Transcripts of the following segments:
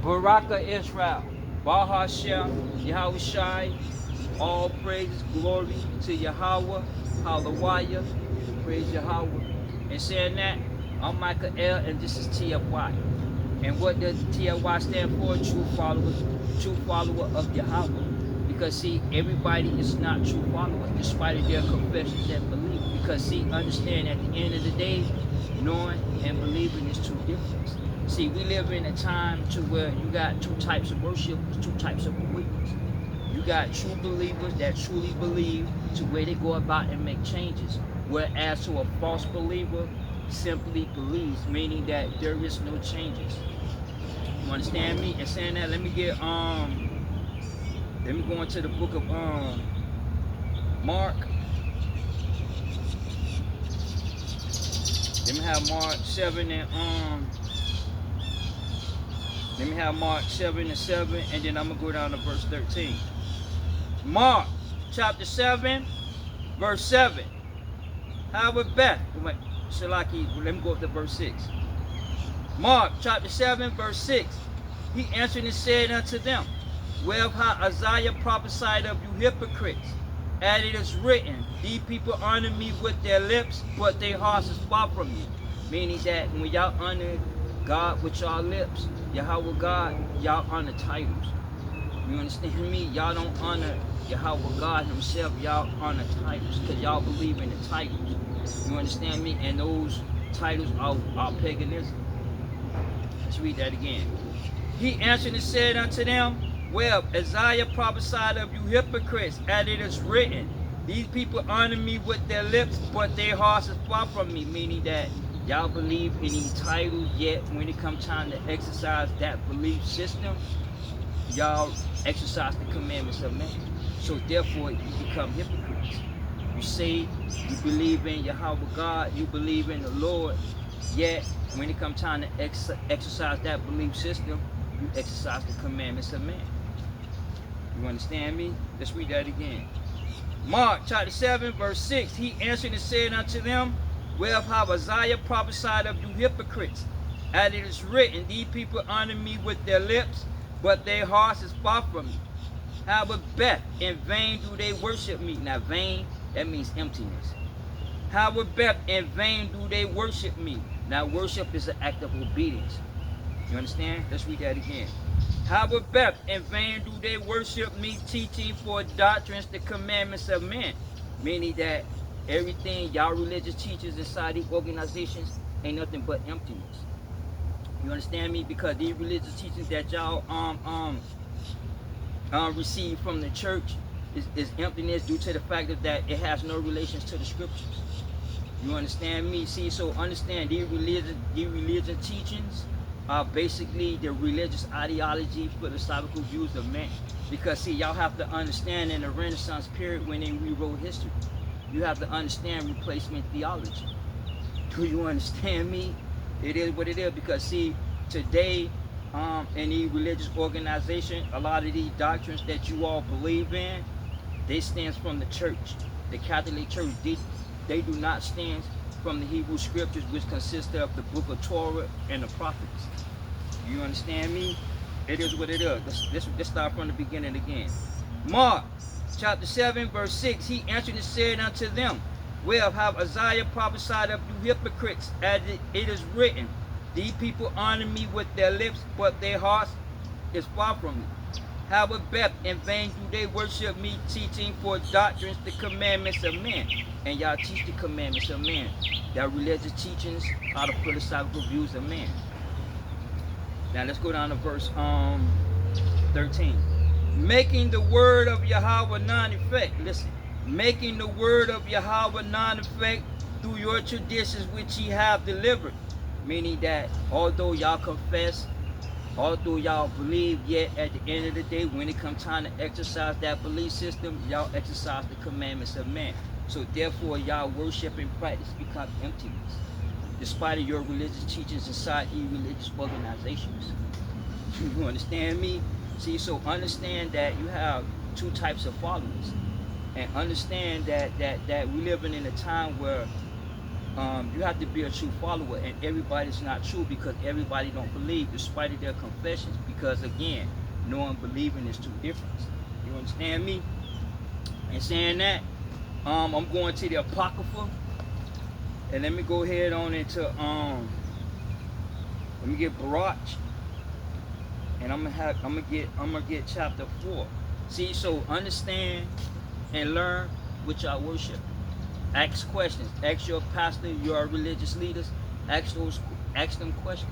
Baraka Israel, Bahashem, Yahweh Shai, all praises, glory to Yahweh, Hallelujah, praise Yahweh. And saying that, I'm Michael L, and this is T.F.Y. And what does T.F.Y stand for? True follower of Yahweh. Because see, everybody is not true followers, despite their confessions and belief. Because see, understand at the end of the day, knowing and believing is two different. See, we live in a time to where you got two types of worshipers, two types of believers. You got true believers that truly believe to where they go about and make changes. Whereas to a false believer simply believes, meaning that there is no changes. You understand me? And saying that, let me go into the book of Mark. Let me have Mark 7 and let me have Mark 7 and 7, and then I'm gonna go down to verse 13. Mark chapter 7, verse 7. How with Beth? Shalaki, let me go up to verse 6. Mark chapter 7, verse 6. He answered and said unto them, wherefore Isaiah prophesied of you hypocrites, as it is written, these people honor me with their lips, but their hearts is far from me. Meaning that when y'all honor God with y'all lips, Yahweh God, y'all honor titles. You understand me? Y'all don't honor Yahweh God himself, y'all honor titles, because y'all believe in the titles. You understand me? And those titles are paganism. Let's read that again. He answered and said unto them, well, Isaiah prophesied of you hypocrites, as it is written, these people honor me with their lips, but their hearts is far from me. Meaning that y'all believe in these titles, yet when it comes time to exercise that belief system, y'all exercise the commandments of man. So therefore, you become hypocrites. You say you believe in Yahweh God, you believe in the Lord, yet when it comes time to exercise that belief system, you exercise the commandments of man. You understand me? Let's read that again. Mark chapter 7, verse 6. He answered and said unto them, wherefore Isaiah prophesied of you hypocrites, as it is written, these people honor me with their lips, but their hearts is far from me. However, Beth, in vain do they worship me. Now, vain, that means emptiness. However, Beth, in vain do they worship me. Now, worship is an act of obedience. You understand? Let's read that again. However, Beth, in vain do they worship me, teaching for doctrines the commandments of men. Meaning that everything y'all religious teachers inside these organizations ain't nothing but emptiness. You understand me? Because these religious teachings that y'all receive from the church is emptiness due to the fact that it has no relations to the scriptures. You understand me? See, so understand these religious teachings are basically the religious ideology, philosophical views of man. Because see, y'all have to understand in the Renaissance period when they rewrote history, you have to understand replacement theology. Do you understand me? It is what it is. Because see, today in the religious organization, a lot of these doctrines that you all believe in, they stand from the church. The Catholic Church, they do not stand from the Hebrew scriptures, which consist of the book of Torah and the prophets. You understand me? It is what it is. Let's start from the beginning again. Mark chapter 7, verse 6. He answered and said unto them, well, have Isaiah prophesied of you hypocrites, as it is written, these people honor me with their lips, but their hearts is far from me. However, Beth, in vain do they worship me, teaching for doctrines the commandments of men. And y'all teach the commandments of men. That religious teachings are the philosophical views of man. Now let's go down to verse 13. Making the word of Yahweh non-effect. Listen. Making the word of Yahweh non-effect through your traditions which ye have delivered. Meaning that although y'all confess, although y'all believe, yet at the end of the day, when it comes time to exercise that belief system, y'all exercise the commandments of man. So therefore, y'all worship and practice become emptiness, despite of your religious teachings inside these religious organizations. You understand me? See, so understand that you have two types of followers. And understand that we're living in a time where You have to be a true follower, and everybody's not true because everybody don't believe despite of their confessions, because again, knowing believing is two different. You understand me? And saying that, I'm going to the Apocrypha, and let me go ahead on into let me get Baruch, and I'm gonna get chapter 4. See, so understand and learn what y'all worship. Ask questions. Ask your pastor, your religious leaders. Ask them questions.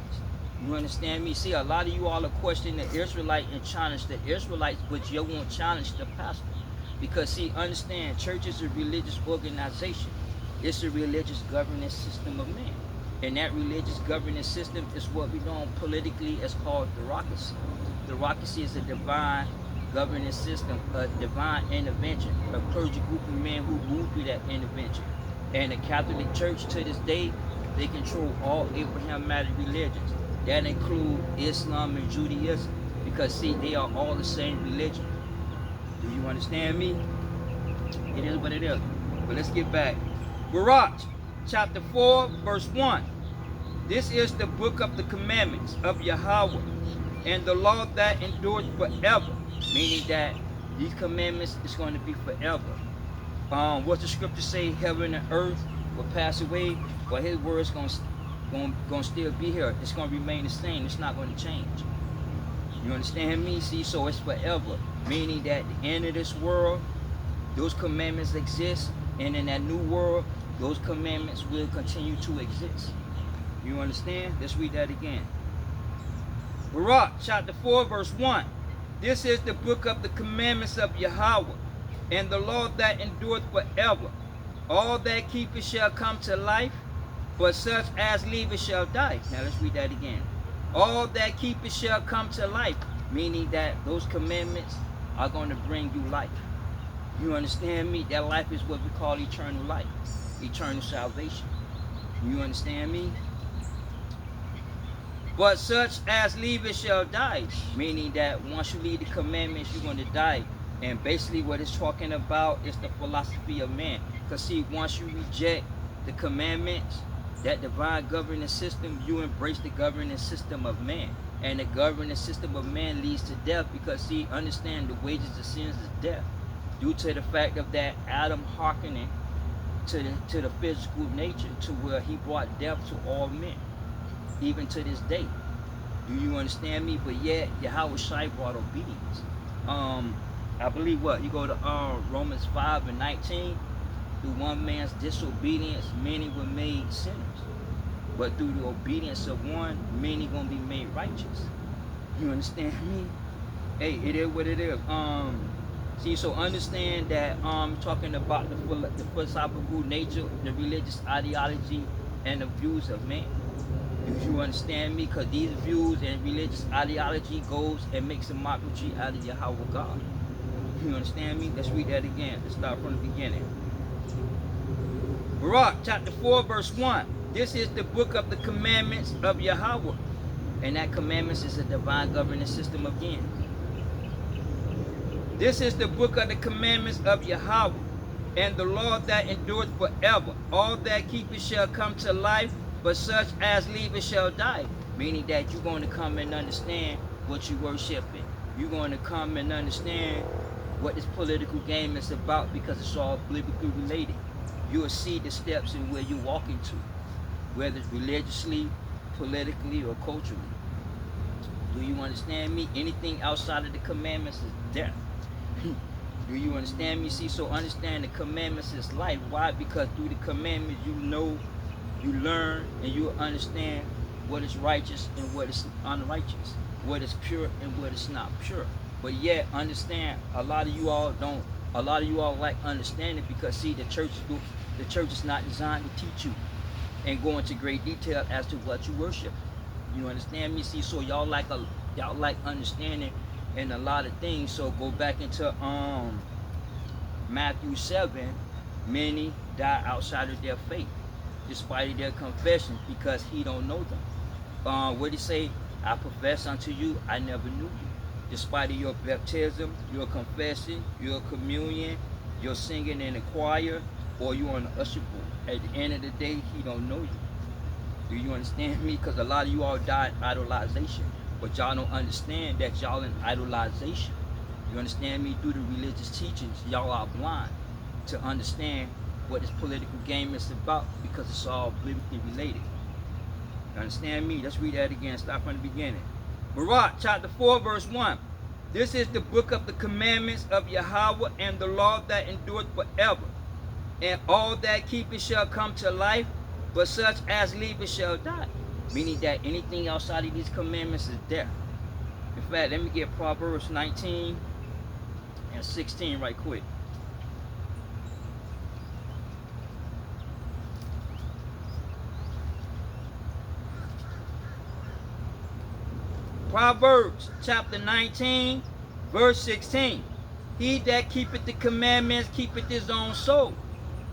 You understand me? See, a lot of you all are questioning the Israelite and challenge the Israelites, but you won't challenge the pastor. Because see, understand, church is a religious organization. It's a religious governance system of man. And that religious governance system is what we know politically is called theocracy. Theocracy is a divine governance system, a divine intervention, a clergy group of men who move through that intervention. And the Catholic Church to this day, they control all Abrahamic religions. That include Islam and Judaism. Because see, they are all the same religion. Do you understand me? It is what it is. But let's get back. Baruch, chapter 4, verse 1. This is the book of the commandments of Yahweh, and the law that endures forever. Meaning that these commandments is going to be forever. What the scripture say, heaven and earth will pass away, but his word is going to still be here. It's going to remain the same. It's not going to change. You understand me? See, so it's forever. Meaning that at the end of this world, those commandments exist, and in that new world, those commandments will continue to exist. You understand? Let's read that again. Baruch, chapter 4, verse 1. This is the book of the commandments of Yahweh, and the law that endureth forever. All that keep it shall come to life, but such as leave it shall die. Now let's read that again. All that keep it shall come to life, meaning that those commandments are going to bring you life. You understand me? That life is what we call eternal life, eternal salvation. You understand me? But such as leave it shall die, meaning that once you leave the commandments, you're going to die. And basically what it's talking about is the philosophy of man. Because see, once you reject the commandments, that divine governance system, you embrace the governance system of man. And the governance system of man leads to death, because see, understand the wages of sins is death. Due to the fact of that Adam hearkening to the physical nature, to where he brought death to all men, even to this day. Do you understand me? But yet Yahweh Shai brought obedience. I believe what? You go to Romans 5 and 19. Through one man's disobedience, many were made sinners. But through the obedience of one, many gonna be made righteous. You understand me? Hey, it is what it is. See, so understand that talking about the philosophical nature, the religious ideology, and the views of man. Do you understand me? Because these views and religious ideology goes and makes a mockery out of Yahweh God. You understand me? Let's read that again. Let's start from the beginning. Baruch, chapter 4, verse 1. This is the book of the commandments of Yahweh. And that commandments is a divine governance system again. This is the book of the commandments of Yahweh, and the law that endureth forever. All that keep it shall come to life, but such as leave it shall die. Meaning that you're going to come and understand what you worshiping. You're going to come and understand what this political game is about, because it's all biblically related. You will see the steps in where you're walking to, whether it's religiously, politically, or culturally. Do you understand me? Anything outside of the commandments is death. Do you understand me? See, so understand the commandments is life. Why? Because through the commandments you know, you learn, and you understand what is righteous and what is unrighteous, what is pure and what is not pure. But yet understand, a lot of you all like understanding, because see, the church is not designed to teach you and go into great detail as to what you worship. You understand me? See, so y'all like understanding in a lot of things. So go back into Matthew 7. Many die outside of their faith, despite their confession, because he don't know them. What he say? I profess unto you, I never knew you. Despite of your baptism, your confession, your communion, your singing in the choir, or you on the usher board. At the end of the day, he don't know you. Do you understand me? Because a lot of you all die in idolization, but y'all don't understand that y'all in idolization. You understand me? Through the religious teachings, y'all are blind to understand what this political game is about, because it's all biblically related. You understand me? Let's read that again. Start from the beginning. Barak chapter 4 verse 1. This is the book of the commandments of Yahweh, and the law that endureth forever. And all that keep it shall come to life, but such as leave it shall die. Meaning that anything outside of these commandments is death. In fact, let me get Proverbs 19 and 16 right quick. Proverbs chapter 19 verse 16. He that keepeth the commandments keepeth his own soul,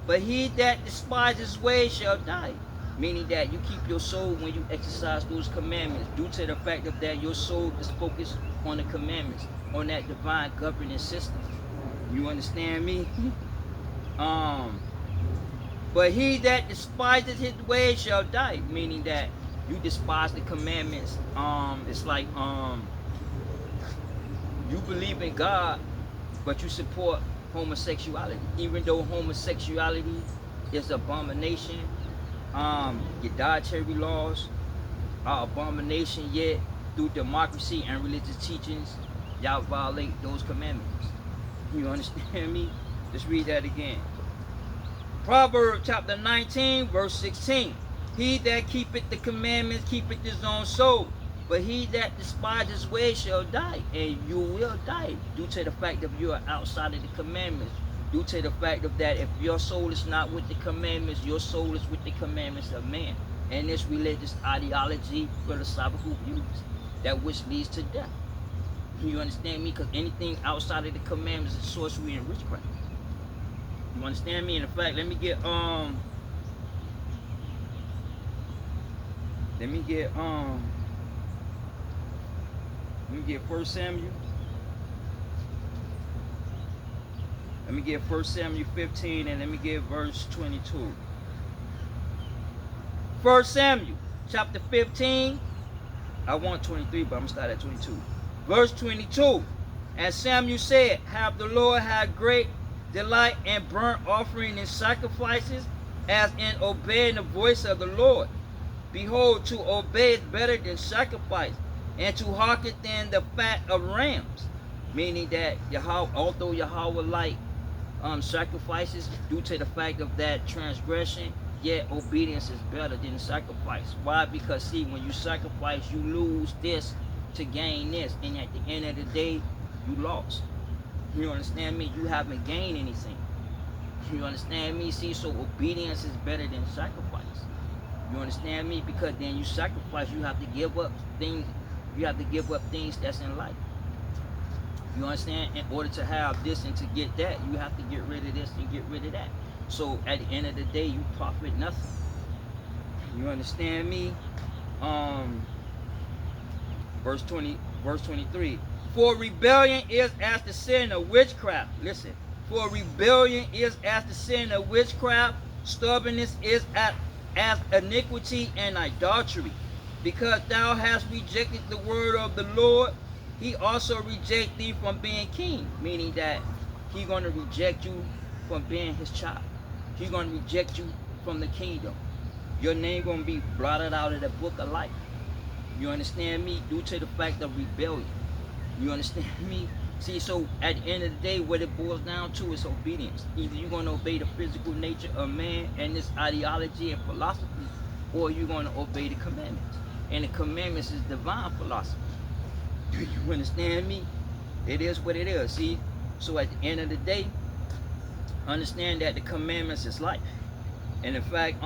but he that despises his ways shall die. Meaning that you keep your soul when you exercise those commandments, due to the fact of that your soul is focused on the commandments, on that divine governing system. You understand me? But he that despises his ways shall die. Meaning that you despise the commandments. It's like you believe in God, but you support homosexuality, even though homosexuality is abomination. Your dietary laws are abomination, yet through democracy and religious teachings, y'all violate those commandments. You understand me? Let's read that again. Proverbs chapter 19 verse 16. He that keepeth the commandments keepeth his own soul, but he that despises his way shall die. And you will die due to the fact that you are outside of the commandments, due to the fact of that if your soul is not with the commandments, your soul is with the commandments of man, and this religious ideology, philosophical views, that which leads to death. You understand me? Because anything outside of the commandments is sorcery and witchcraft. You understand me? And in fact, let me get First Samuel. Let me get 1 Samuel 15, and let me get verse 22. 1 Samuel chapter 15. I want 23, but I'm going to start at 22. Verse 22. And Samuel said, have the Lord had great delight in burnt offering and sacrifices, as in obeying the voice of the Lord. Behold, to obey is better than sacrifice, and to hearken than the fat of rams. Meaning that Yahweh, although Yahweh like sacrifices, due to the fact of that transgression, yet obedience is better than sacrifice. Why? Because see, when you sacrifice, you lose this to gain this, and at the end of the day, you lost. You understand me? You haven't gained anything. You understand me? See, so obedience is better than sacrifice. You understand me? Because then you sacrifice, you have to give up things. You have to give up things that's in life. You understand? In order to have this and to get that, you have to get rid of this and get rid of that. So at the end of the day, you profit nothing. You understand me? Verse 23. For rebellion is as the sin of witchcraft. Listen. For rebellion is as the sin of witchcraft. Stubbornness is as iniquity and idolatry. Because thou hast rejected the word of the Lord, he also reject thee from being king. Meaning that he's going to reject you from being his child. He's going to reject you from the kingdom. Your name going to be blotted out of the book of life. You understand me? Due to the fact of rebellion. You understand me? See, so at the end of the day, what it boils down to is obedience. Either you're going to obey the physical nature of man and this ideology and philosophy, or you're going to obey the commandments. And the commandments is divine philosophy. Do you understand me? It is what it is, see? So at the end of the day, understand that the commandments is life. And in fact,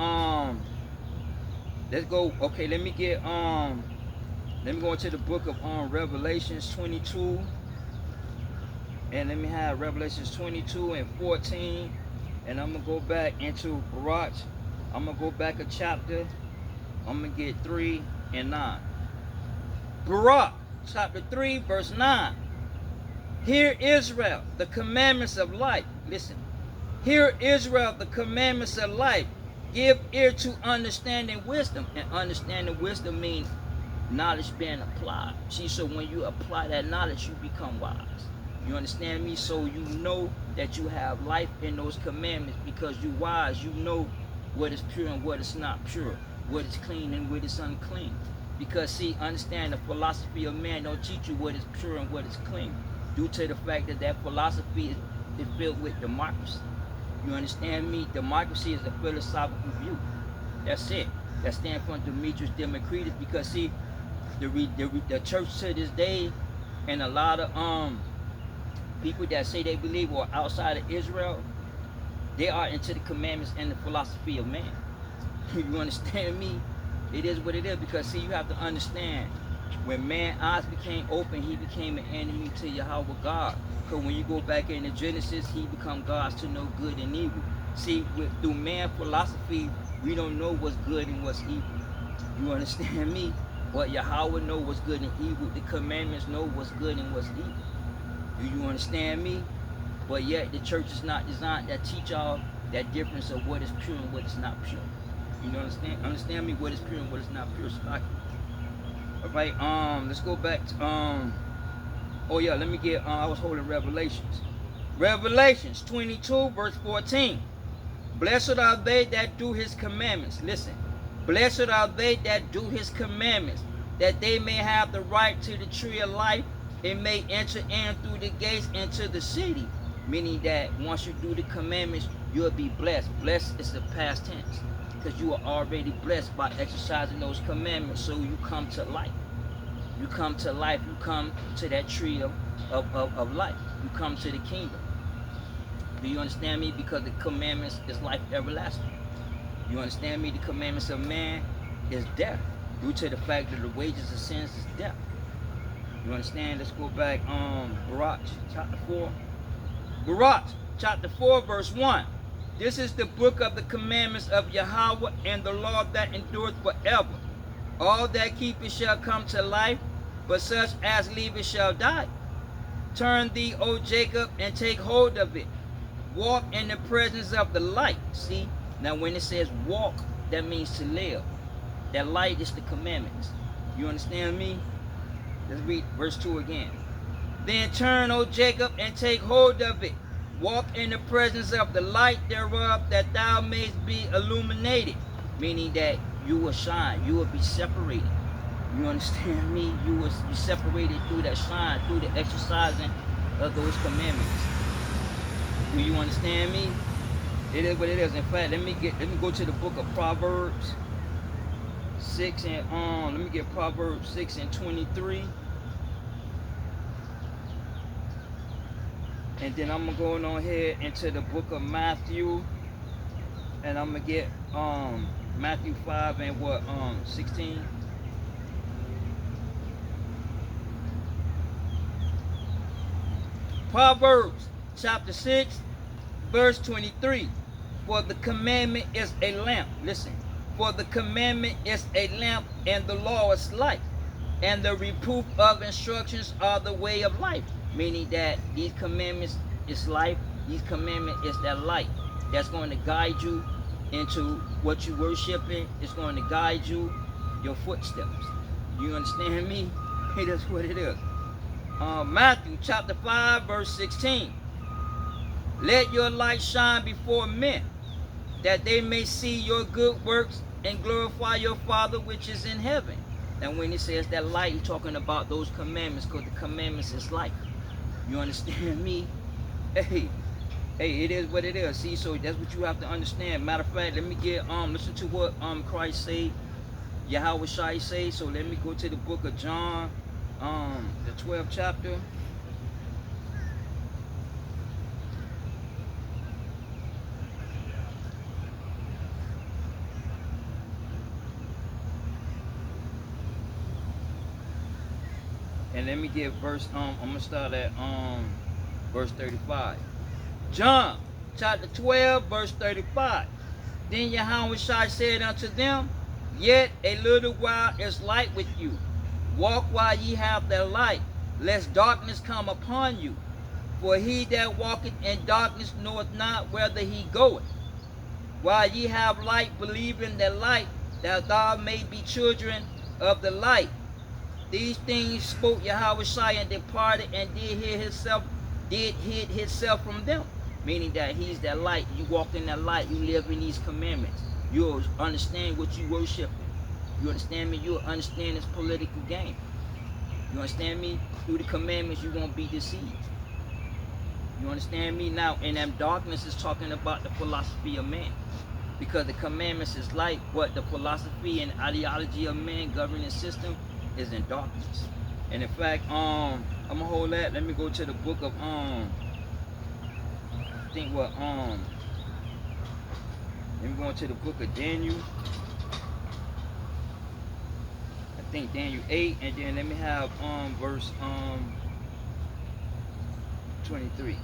let's go, okay, let me go into the book of Revelations 22. And let me have Revelations 22 and 14. And I'm going to go back into Barak. I'm going to go back a chapter. I'm going to get 3 and 9. Barak, chapter 3, verse 9. Hear Israel, the commandments of life. Listen. Hear Israel, the commandments of life. Give ear to understanding wisdom. And understanding wisdom means knowledge being applied. See, so when you apply that knowledge, you become wise. You understand me? So you know that you have life in those commandments because you wise. You know what is pure and what is not pure, what is clean and what is unclean. Because see, understand the philosophy of man don't teach you what is pure and what is clean, due to the fact that that philosophy is filled with democracy. You understand me? Democracy is a philosophical view. That's it. That stands for Demetrius Democritus. Because see, the church to this day, and a lot of people that say they believe or outside of Israel, they are into the commandments and the philosophy of man. You understand me? It is what it is. Because see, you have to understand, when man's eyes became open, he became an enemy to Yahweh God. Because when you go back into Genesis, he become gods to know good and evil. See, through man philosophy, we don't know what's good and what's evil. You understand me? But Yahweh know what's good and evil. The commandments know what's good and what's evil. Do you understand me? But yet the church is not designed that teach y'all that difference of what is pure and what is not pure. You understand? Understand me? What is pure and what is not pure. All right. Let's go back to oh yeah, let me get. I was holding Revelations. Revelations 22 verse 14. Blessed are they that do his commandments. Listen. Blessed are they that do his commandments, that they may have the right to the tree of life and may enter in through the gates into the city. Meaning that once you do the commandments, you'll be blessed. Blessed is the past tense, because you are already blessed by exercising those commandments. So you come to life. You come to life. You come to that tree of life. You come to the kingdom. Do you understand me? Because the commandments is life everlasting. You understand me? The commandments of man is death, due to the fact that the wages of sins is death. You understand? Let's go back. Baruch chapter 4. Baruch chapter 4 verse 1. This is the book of the commandments of Yahweh and the law that endureth forever. All that keep it shall come to life, but such as leave it shall die. Turn thee, O Jacob, and take hold of it. Walk in the presence of the light. See? Now when it says walk, that means to live. That light is the commandments. You understand me? Let's read verse 2 again. Then turn, O Jacob, and take hold of it. Walk in the presence of the light thereof, that thou mayest be illuminated. Meaning that you will shine. You will be separated. You understand me? You will be separated through that shine, through the exercising of those commandments. Do you understand me? It is what it is. In fact, let me go to the book of Proverbs 6 and let me get Proverbs 6 and 23. And then I'm gonna go on ahead into the book of Matthew, and I'm gonna get Matthew 5 and 16. Proverbs chapter 6 verse 23. For the commandment is a lamp. Listen. For the commandment is a lamp, and the law is light, and the reproof of instructions are the way of life. Meaning that these commandments is life. These commandments is that light that's going to guide you into what you worshiping. It's going to guide you, your footsteps. You understand me? Hey, that's what it is. Matthew chapter 5 verse 16. Let your light shine before men, that they may see your good works and glorify your Father which is in heaven. And when he says that light, he's talking about those commandments, because the commandments is light. You understand me? Hey, it is what it is. See, so that's what you have to understand. Matter of fact, let me get listen to what Christ say, Yahweh Shai say. So let me go to the book of John, the 12th chapter. And let me get verse, I'm going to start at verse 35. John chapter 12 verse 35. Then Yahweh Shai said unto them, Yet a little while is light with you. Walk while ye have the light, lest darkness come upon you. For he that walketh in darkness knoweth not whither he goeth. While ye have light, believe in the light, that thou may be children of the light. These things spoke Yahweh and departed and did hid himself from them. Meaning that he's that light. You walk in that light, you live in these commandments. You'll understand what you worship. You understand me? You'll understand this political game. You understand me? Through the commandments, you won't be deceived. You understand me? Now, in them darkness is talking about the philosophy of man. Because the commandments is light, but the philosophy and ideology of man, governing system, is in darkness. And in fact, I'm gonna hold that. Let me go to the book of I think what let me go into the book of Daniel. I think Daniel 8, and then let me have verse 23.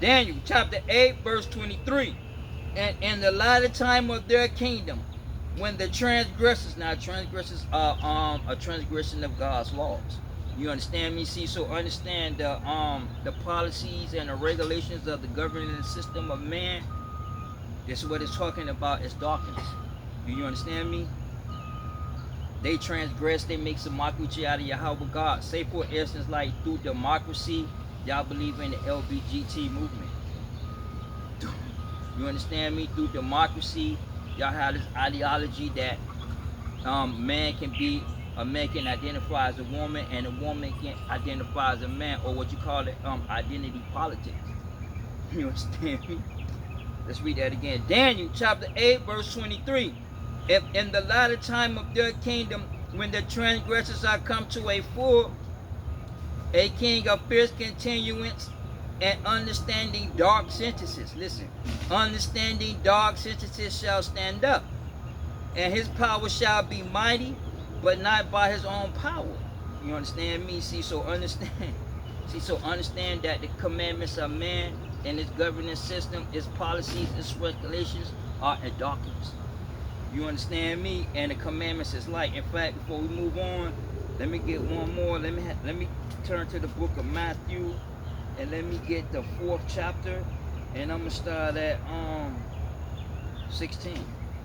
Daniel chapter 8 verse 23. And in the latter time of their kingdom, when the transgressors, now transgressors are a transgression of God's laws. You understand me? See, so understand the policies and the regulations of the governing system of man. This is what it's talking about, is darkness. Do you understand me? They transgress, they make some mockery out of Yahweh God. Say for instance, like through democracy, y'all believe in the LBGT movement. You understand me? Through democracy, y'all have this ideology that a man can identify as a woman, and a woman can identify as a man, or what you call it, identity politics. You understand me? Let's read that again. Daniel chapter 8 verse 23. If in the latter time of their kingdom, when the transgressors are come to a full, a king of fierce continuance and understanding dark sentences. Listen, understanding dark sentences shall stand up, and his power shall be mighty, but not by his own power. You understand me? See, so understand. See, so understand that the commandments of man and its governing system, its policies, its regulations are in darkness. You understand me? And the commandments is light. In fact, before we move on, let me get one more. Let me turn to the book of Matthew, and let me get the 4th chapter, and I'm gonna start at 16,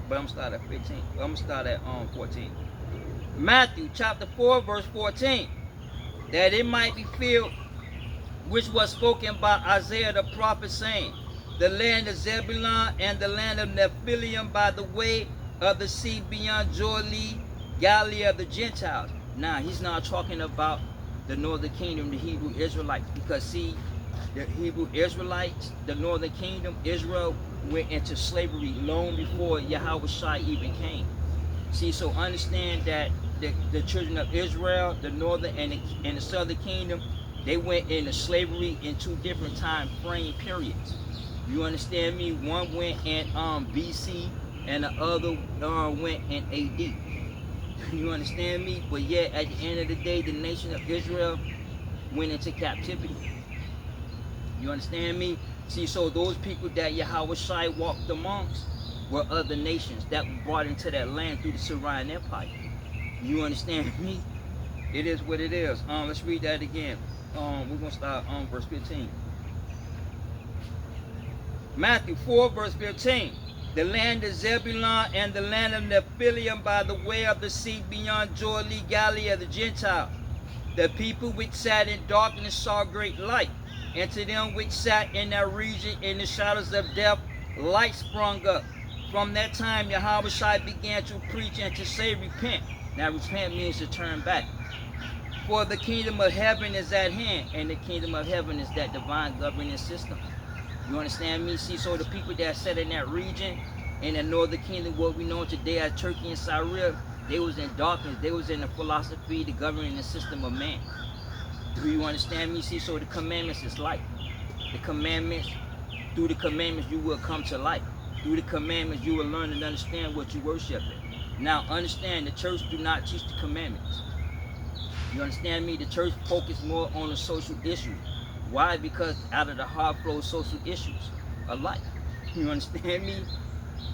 but I'm gonna start at 15. I'm gonna start at 14. Matthew chapter 4 verse 14, that it might be filled which was spoken by Isaiah the prophet, saying, the land of Zebulun and the land of Nephilim by the way of the sea beyond Jordan, Galilee of the Gentiles. Now, he's not talking about the northern kingdom, the Hebrew Israelites, because see, the Hebrew Israelites, the northern kingdom, Israel, went into slavery long before Yahweh Shai even came. See, so understand that the children of Israel, the northern and the southern kingdom, they went into slavery in 2 different time frame periods. You understand me? One went in BC, and the other went in AD. You understand me? But yet, at the end of the day, the nation of Israel went into captivity. You understand me? See, so those people that Yahweh Shai walked amongst were other nations that were brought into that land through the Syrian Empire. You understand me? It is what it is. Let's read that again. We're going to start on verse 15. Matthew 4 verse 15. The land of Zebulun and the land of Nephilim by the way of the sea beyond Jordan, Galilee of the Gentiles. The people which sat in darkness saw great light, and to them which sat in that region in the shadows of death, light sprung up. From that time Yahweh Shai began to preach and to say, repent. Now repent means to turn back. For the kingdom of heaven is at hand, and the kingdom of heaven is that divine governing system. You understand me? See, so the people that sat in that region, in the northern kingdom, what we know today as Turkey and Syria, they was in darkness. They was in the philosophy, the governing system of man. Do you understand me? See, so the commandments is light. The commandments, through the commandments, you will come to light. Through the commandments, you will learn and understand what you worship in. Now, understand, the church do not teach the commandments. You understand me? The church focus more on the social issues. Why? Because out of the heart flow social issues of life. You understand me?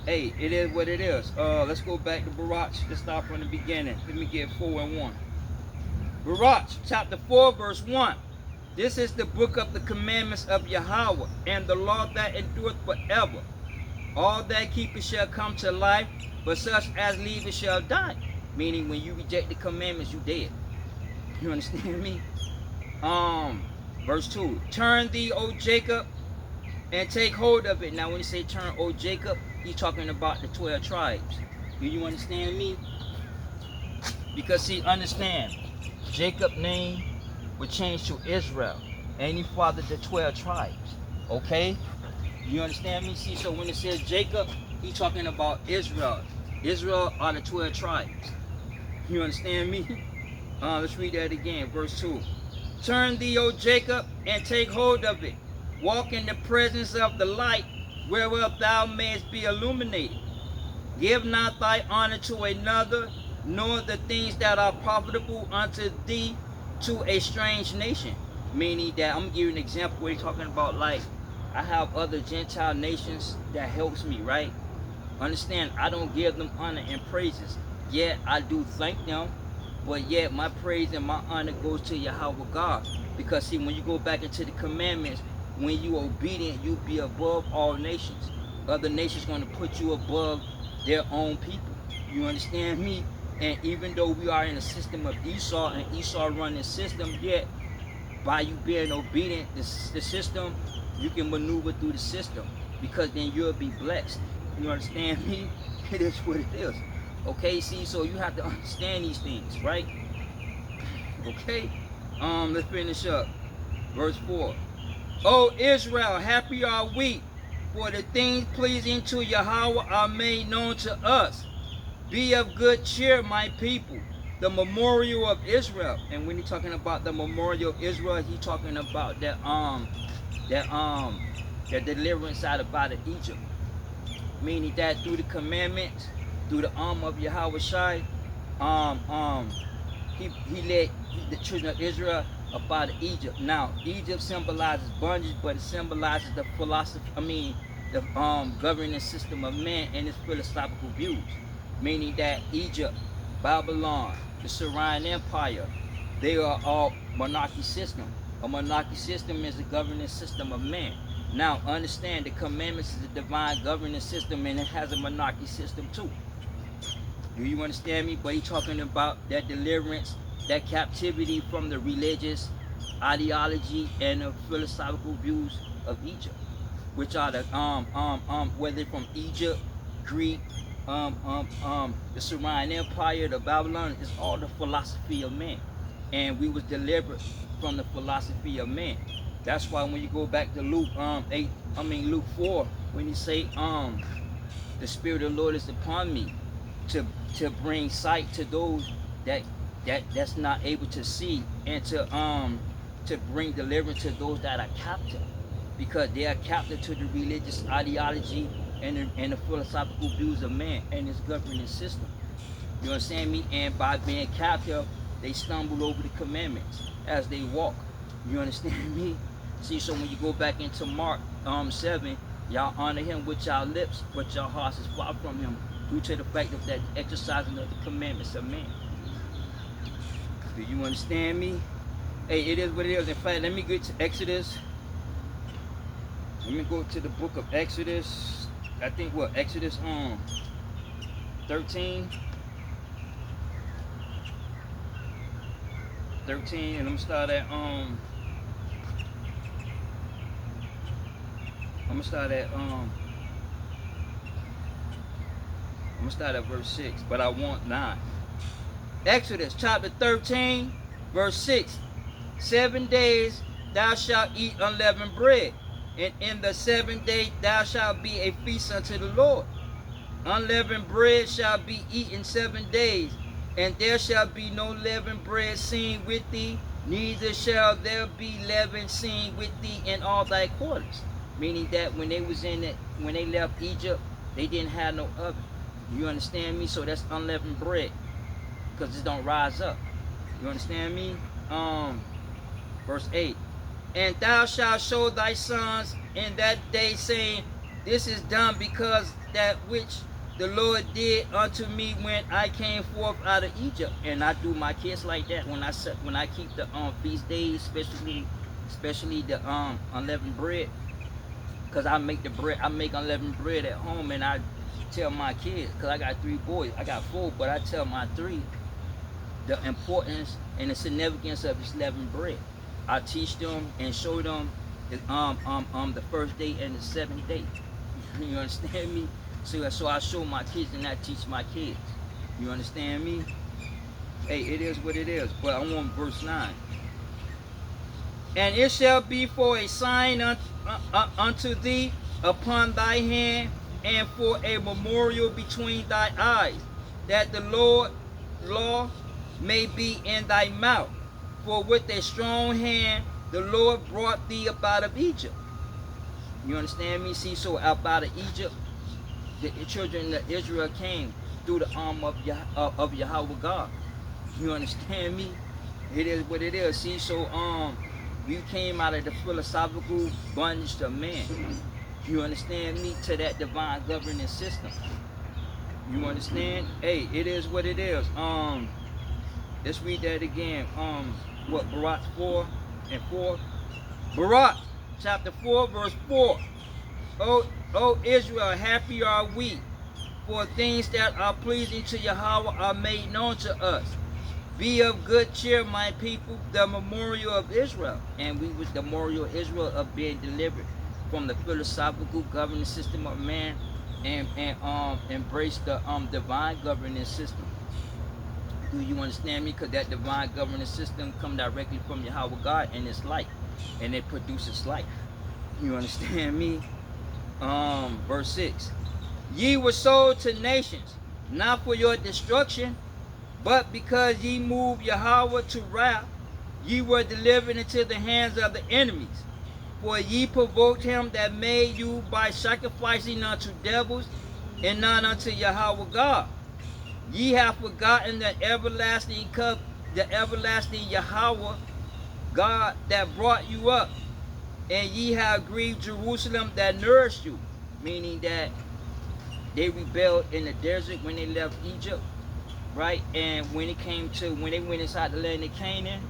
Hey, it is what it is. Let's go back to Baruch. Let's start from the beginning. Let me get 4 and 1. Baruch chapter 4 verse 1. This is the book of the commandments of Yahweh, and the law that endureth forever. All that keep it shall come to life, but such as leave it shall die. Meaning when you reject the commandments, you dead. You understand me? Verse 2. Turn thee, O Jacob, and take hold of it. Now when you say turn, O Jacob, he's talking about the 12 tribes. Do you understand me? Because see, understand, Jacob's name would change to Israel, and he fathered the 12 tribes. Okay? You understand me? See, so when it says Jacob, he's talking about Israel. Israel are the 12 tribes. You understand me? Let's read that again, verse 2. Turn thee, O Jacob, and take hold of it. Walk in the presence of the light, whereof thou mayest be illuminated. Give not thy honor to another, nor the things that are profitable unto thee to a strange nation. Meaning that, I'm going to give you an example where he's talking about, like, I have other Gentile nations that helps me, right? Understand, I don't give them honor and praises. Yet, I do thank them, but yet my praise and my honor goes to Yahweh God. Because see, when you go back into the commandments, when you obedient, you be above all nations. Other nations going to put you above their own people. You understand me? And even though we are in a system of Esau, and Esau run the system, yet by you being obedient, the system, you can maneuver through the system, because then you'll be blessed. You understand me? It is what it is. Okay, see, so you have to understand these things, right? Okay, let's finish up. Verse 4. O Israel, happy are we, for the things pleasing to Yahweh are made known to us. Be of good cheer, my people, the memorial of Israel. And when he's talking about the memorial of Israel, he's talking about that deliverance out of Egypt. Meaning that through the commandments, through the arm of Yahweh Shai, he led the children of Israel up out of Egypt. Now, Egypt symbolizes bondage, but it symbolizes the philosophy, the governing system of man and its philosophical views. Meaning that Egypt, Babylon, the Syrian Empire, they are all monarchy system. A monarchy system is a governing system of man. Now, understand the commandments is a divine governing system, and it has a monarchy system too. Do you understand me? But he's talking about that deliverance, that captivity from the religious ideology and the philosophical views of Egypt, which are the whether from Egypt, Greek, the Syrian Empire, the Babylon, is all the philosophy of man, and we was delivered from the philosophy of man. That's why when you go back to Luke Luke 4, when he say the Spirit of the Lord is upon me to bring sight to those that's not able to see, and to bring deliverance to those that are captive, because they are captive to the religious ideology and the philosophical views of man and its governing system. You understand me? And by being captive, they stumble over the commandments as they walk. You understand me? See, so when you go back into Mark 7, y'all honor him with y'all lips, but your hearts is far from him, due to the fact of that exercising of the commandments of man. Do you understand me? Hey, it is what it is. In fact, let me get to Exodus. Let me go to the book of Exodus. I think what? Exodus 13. 13, and I'm gonna start at verse 6, but I want 9. Exodus chapter 13, verse 6. 7 days thou shalt eat unleavened bread, and in the 7th day thou shalt be a feast unto the Lord. Unleavened bread shall be eaten 7 days, and there shall be no leavened bread seen with thee, neither shall there be leaven seen with thee in all thy quarters. Meaning that when they left Egypt, they didn't have no oven. You understand me? So that's unleavened bread, because it don't rise up. You understand me? Verse 8. And thou shalt show thy sons in that day, saying, this is done because that which the Lord did unto me when I came forth out of Egypt. And I do my kids like that when I keep the feast days, especially the unleavened bread, because I make the bread. I make unleavened bread at home, and I tell my kids, because I got 3 boys. I got 4, but I tell my 3 the importance and the significance of this leavened bread. I teach them and show them the first day and the 7th day. You understand me? So I show my kids and I teach my kids. You understand me? Hey, it is what it is. But I'm on verse 9. And it shall be for a sign unto thee upon thy hand, and for a memorial between thy eyes, that the Lord law may be in thy mouth. For with a strong hand the Lord brought thee up out of Egypt. You understand me? See, so up out of Egypt, the children of Israel came through the arm of Yahweh God. You understand me? It is what it is. See, so we came out of the philosophical bondage to man. You understand me? To that divine governing system. You understand? Hey, it is what it is. Let's read that again. What, Barak 4 and 4? Barak chapter 4 verse 4. O Israel, happy are we, for things that are pleasing to Yahweh are made known to us. Be of good cheer, my people, the memorial of Israel. And we was the memorial of Israel of being delivered from the philosophical governing system of man, and embrace the divine governing system. Do you understand me? Because that divine governing system come directly from Yahweh God, and it's light, and it produces life. You understand me? Verse 6. Ye were sold to nations, not for your destruction, but because ye moved Yahweh to wrath, ye were delivered into the hands of the enemies. For ye provoked him that made you by sacrificing unto devils, and not unto Yahweh God. Ye have forgotten the everlasting Yahweh God that brought you up, and ye have grieved Jerusalem that nourished you. Meaning that they rebelled in the desert when they left Egypt, right? And when they went inside the land of Canaan,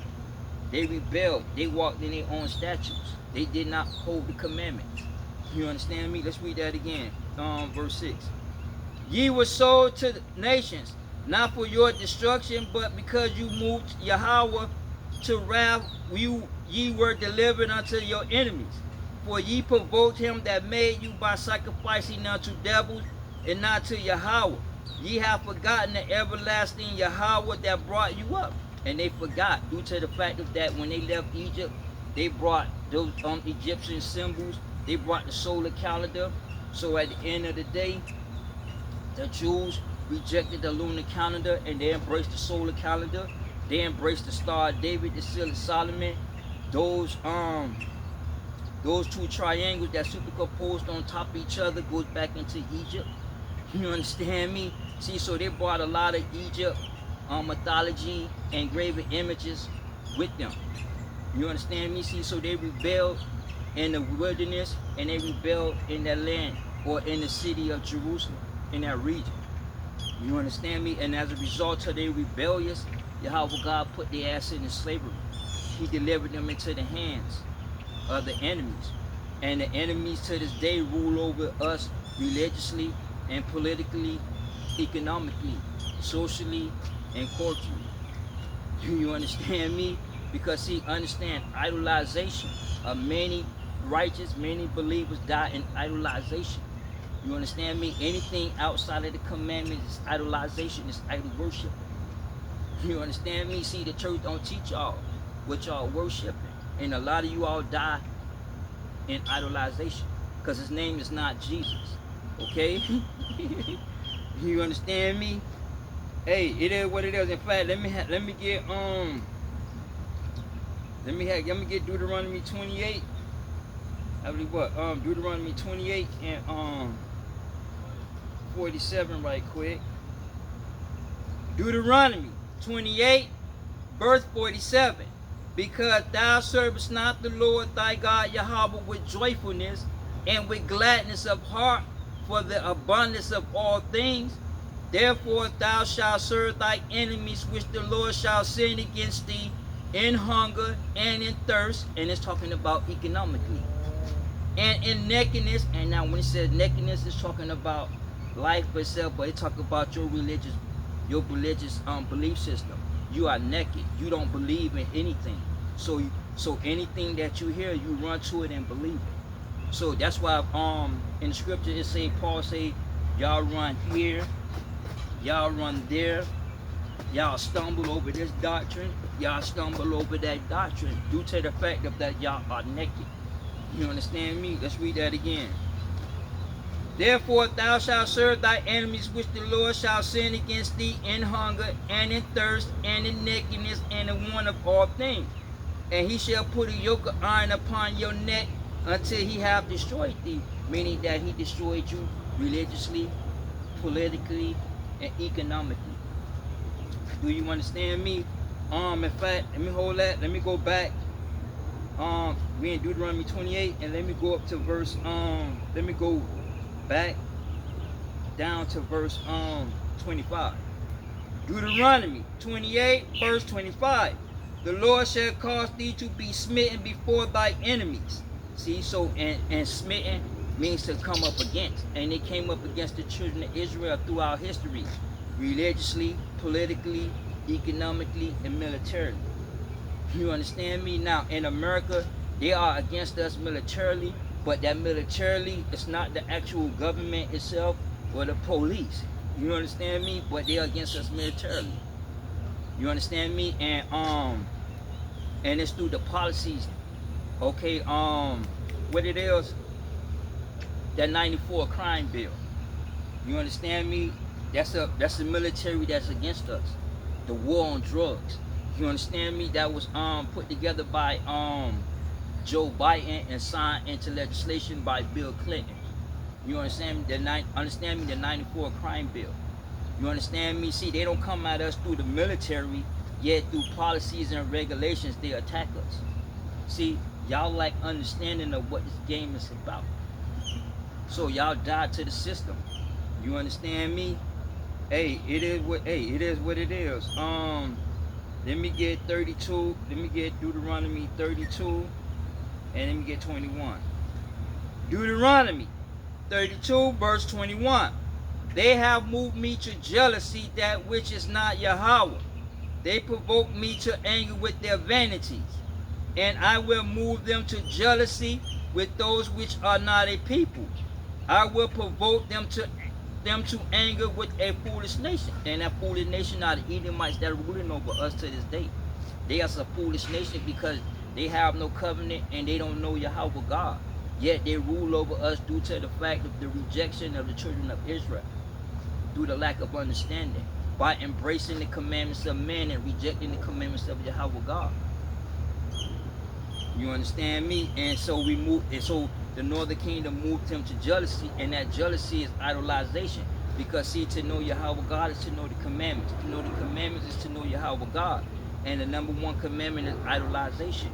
they rebelled. They walked in their own statutes. They did not hold the commandments. You understand me? Let's read that again. Verse 6. Ye were sold to the nations, not for your destruction, but because you moved Yahweh to wrath, ye were delivered unto your enemies. For ye provoked him that made you by sacrificing unto devils, and not to Yahweh. Ye have forgotten the everlasting Yahweh that brought you up. And they forgot, due to the fact of that when they left Egypt, they brought those Egyptian symbols. They brought the solar calendar. So at the end of the day, the Jews rejected the lunar calendar, and they embraced the solar calendar. They embraced the Star of David, the Seal of Solomon. Those two triangles that superimposed on top of each other goes back into Egypt. You understand me? See, so they brought a lot of Egypt mythology and graven images with them. You understand me? See, so they rebelled in the wilderness, and they rebelled in that land, or in the city of Jerusalem, in that region. You understand me? And as a result of their rebellious, Yahweh God put their ass into slavery. He delivered them into the hands of the enemies. And the enemies to this day rule over us religiously and politically, economically, socially, and culturally. Do you understand me? Because see, understand, idolization of many righteous, many believers die in idolization. You understand me? Anything outside of the commandments is idolization, is idol worship. You understand me? See, the church don't teach y'all what y'all worshiping. And a lot of you all die in idolization, because his name is not Jesus. Okay? You understand me? Hey, it is what it is. In fact, let me get Deuteronomy 28. I believe what? Deuteronomy 28 and 47 right quick. Deuteronomy 28 verse 47. Because thou servest not the Lord thy God Yahweh with joyfulness and with gladness of heart, for the abundance of all things. Therefore thou shalt serve thy enemies, which the Lord shall send against thee in hunger and in thirst. And it's talking about economically. And in nakedness. And now when it says nakedness, it's talking about life itself, but it talk about your religious belief system. You are naked. You don't believe in anything. So anything that you hear, you run to it and believe it. So that's why in the scripture it say, Paul say, y'all run here, y'all run there, y'all stumble over this doctrine, y'all stumble over that doctrine due to the fact of that y'all are naked. You understand me? Let's read that again. Therefore thou shalt serve thy enemies, which the Lord shall send against thee in hunger and in thirst and in nakedness and in want of all things. And he shall put a yoke of iron upon your neck until he have destroyed thee. Meaning that he destroyed you religiously, politically, and economically. Do you understand me? In fact, let me hold that. Let me go back. We in Deuteronomy 28, and let me go up to verse. Let me go back down to verse 25. Deuteronomy 28, verse 25. The Lord shall cause thee to be smitten before thy enemies. See, so and smitten means to come up against, and they came up against the children of Israel throughout history, religiously, politically, economically, and militarily. You understand me? Now in America, they are against us militarily, but that militarily is not the actual government itself or the police. You understand me? But they are against us militarily. You understand me? And it's through the policies. Okay, what it is, that 94 crime bill. You understand me? That's a military that's against us. The war on drugs. You understand me? That was put together by Joe Biden and signed into legislation by Bill Clinton. You understand me? The 94 crime bill. You understand me? See, they don't come at us through the military, yet through policies and regulations they attack us. See, y'all lack understanding of what this game is about. So y'all died to the system. You understand me? Hey, it is what it is. Let me get 32. Let me get Deuteronomy 32, and let me get 21. Deuteronomy 32, verse 21. They have moved me to jealousy, that which is not Yahweh. They provoke me to anger with their vanities, and I will move them to jealousy with those which are not a people. I will provoke them to anger with a foolish nation. And that foolish nation are the Edomites that are ruling over us to this day. They are a foolish nation because they have no covenant and they don't know Yahweh God. Yet they rule over us due to the fact of the rejection of the children of Israel, due to lack of understanding, by embracing the commandments of man and rejecting the commandments of Yahweh God. You understand me? And so we moved, and so the northern kingdom moved him to jealousy, and that jealousy is idolization. Because see, to know Yahweh God is to know the commandments. To know the commandments is to know Yahweh God. And the number one commandment is idolization.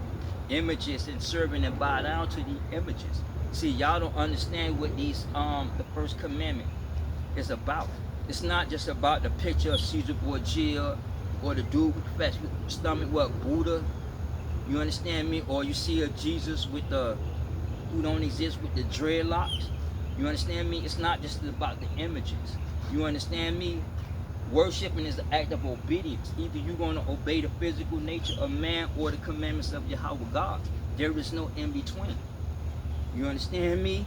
Images, and serving and bow down to the images. See, y'all don't understand what these the first commandment is about. It's not just about the picture of Caesar Borgia or the dude with the fat stomach, what, Buddha. You understand me? Or you see a Jesus with the who don't exist with the dreadlocks. You understand me? It's not just about the images. You understand me? Worshiping is an act of obedience. Either you're going to obey the physical nature of man or the commandments of Yahweh God. There is no in between. You understand me?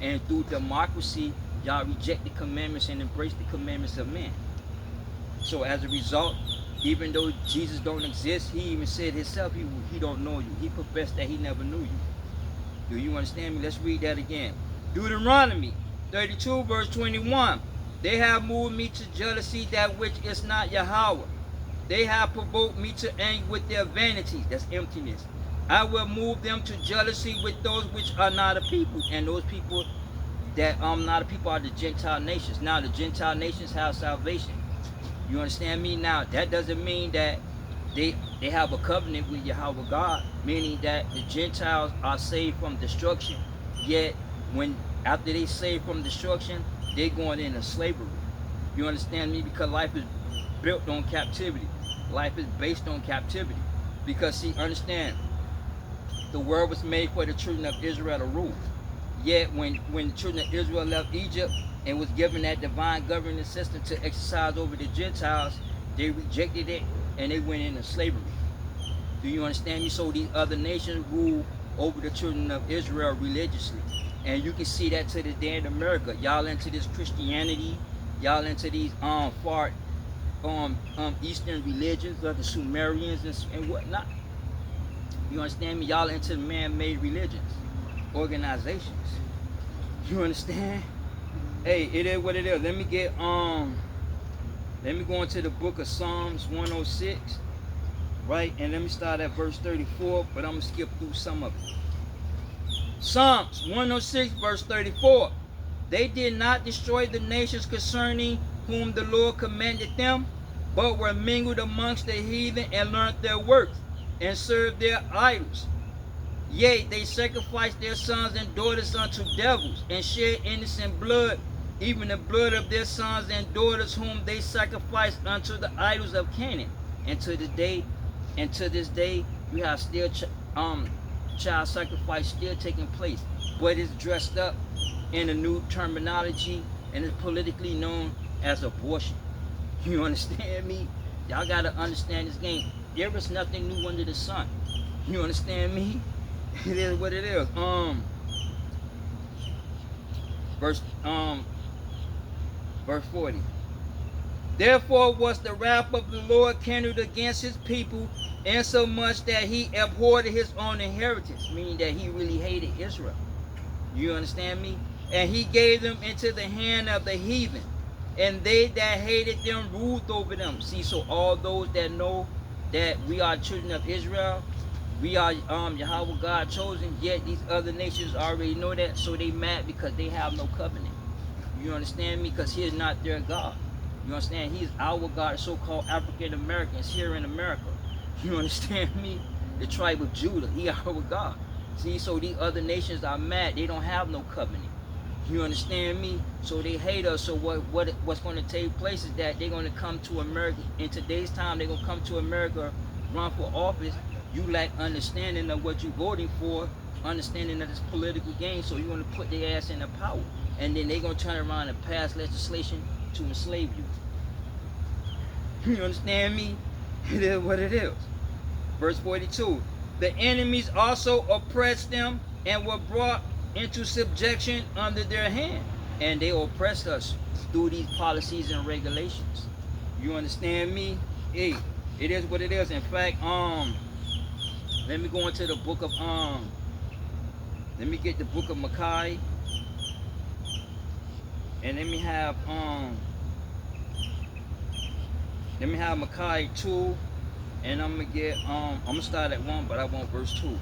And through democracy, y'all reject the commandments and embrace the commandments of man. So as a result, even though Jesus don't exist, he even said himself he don't know you. He professed that he never knew you. Do you understand me? Let's read that again. Deuteronomy 32, verse 21. They have moved me to jealousy, that which is not Yahweh. They have provoked me to anger with their vanity. That's emptiness. I will move them to jealousy with those which are not a people. And those people that not a people are the Gentile nations. Now the Gentile nations have salvation. You understand me? Now that doesn't mean that they have a covenant with Yahweh God, meaning that the Gentiles are saved from destruction. Yet when After they saved from destruction, they going into slavery. You understand me? Because life is built on captivity. Life is based on captivity. Because see, understand, the world was made for the children of Israel to rule. Yet when the children of Israel left Egypt and was given that divine governing system to exercise over the Gentiles, they rejected it and they went into slavery. Do you understand me? So these other nations rule over the children of Israel religiously. And you can see that to this day in America. Y'all into this Christianity, y'all into these far Eastern religions of the Sumerians and whatnot. You understand me? Y'all into man-made religions, organizations. You understand? Hey, it is what it is. Let me go into the book of Psalms 106, right? And let me start at verse 34, but I'm gonna skip through some of it. Psalms 106, verse 34. They did not destroy the nations concerning whom the Lord commanded them, but were mingled amongst the heathen and learned their works, and served their idols. Yea, they sacrificed their sons and daughters unto devils, and shed innocent blood, even the blood of their sons and daughters, whom they sacrificed unto the idols of Canaan. And to this day, we have still child sacrifice still taking place, but it's dressed up in a new terminology and it's politically known as abortion. You understand me? Y'all gotta understand this game. There is nothing new under the sun. You understand me? It is what it is. Verse 40. Therefore was the wrath of the Lord kindled against his people, insomuch that he abhorred his own inheritance, meaning that he really hated Israel. You understand me? And he gave them into the hand of the heathen, and they that hated them ruled over them. See, so all those that know that we are children of Israel, we are Yahweh God chosen, yet these other nations already know that, so they mad because they have no covenant. You understand me? Because he is not their God. You understand? He is our God, so-called African Americans here in America. You understand me? The tribe of Judah, he our God. See, so these other nations are mad. They don't have no covenant. You understand me? So they hate us. So what's going to take place is that they're going to come to America. In today's time, they're going to come to America, run for office. You lack understanding of what you're voting for, understanding of this political game, so you're going to put their ass in the power. And then they're going to turn around and pass legislation to enslave you. You understand me? It is what it is. Verse 42. The enemies also oppressed them and were brought into subjection under their hand. And they oppressed us through these policies and regulations. You understand me? Hey, it is what it is. In fact, let me go into the book of let me get the book of Micaiah. And let me have Micaiah 2, and I'm gonna start at 1, but I want verse 2.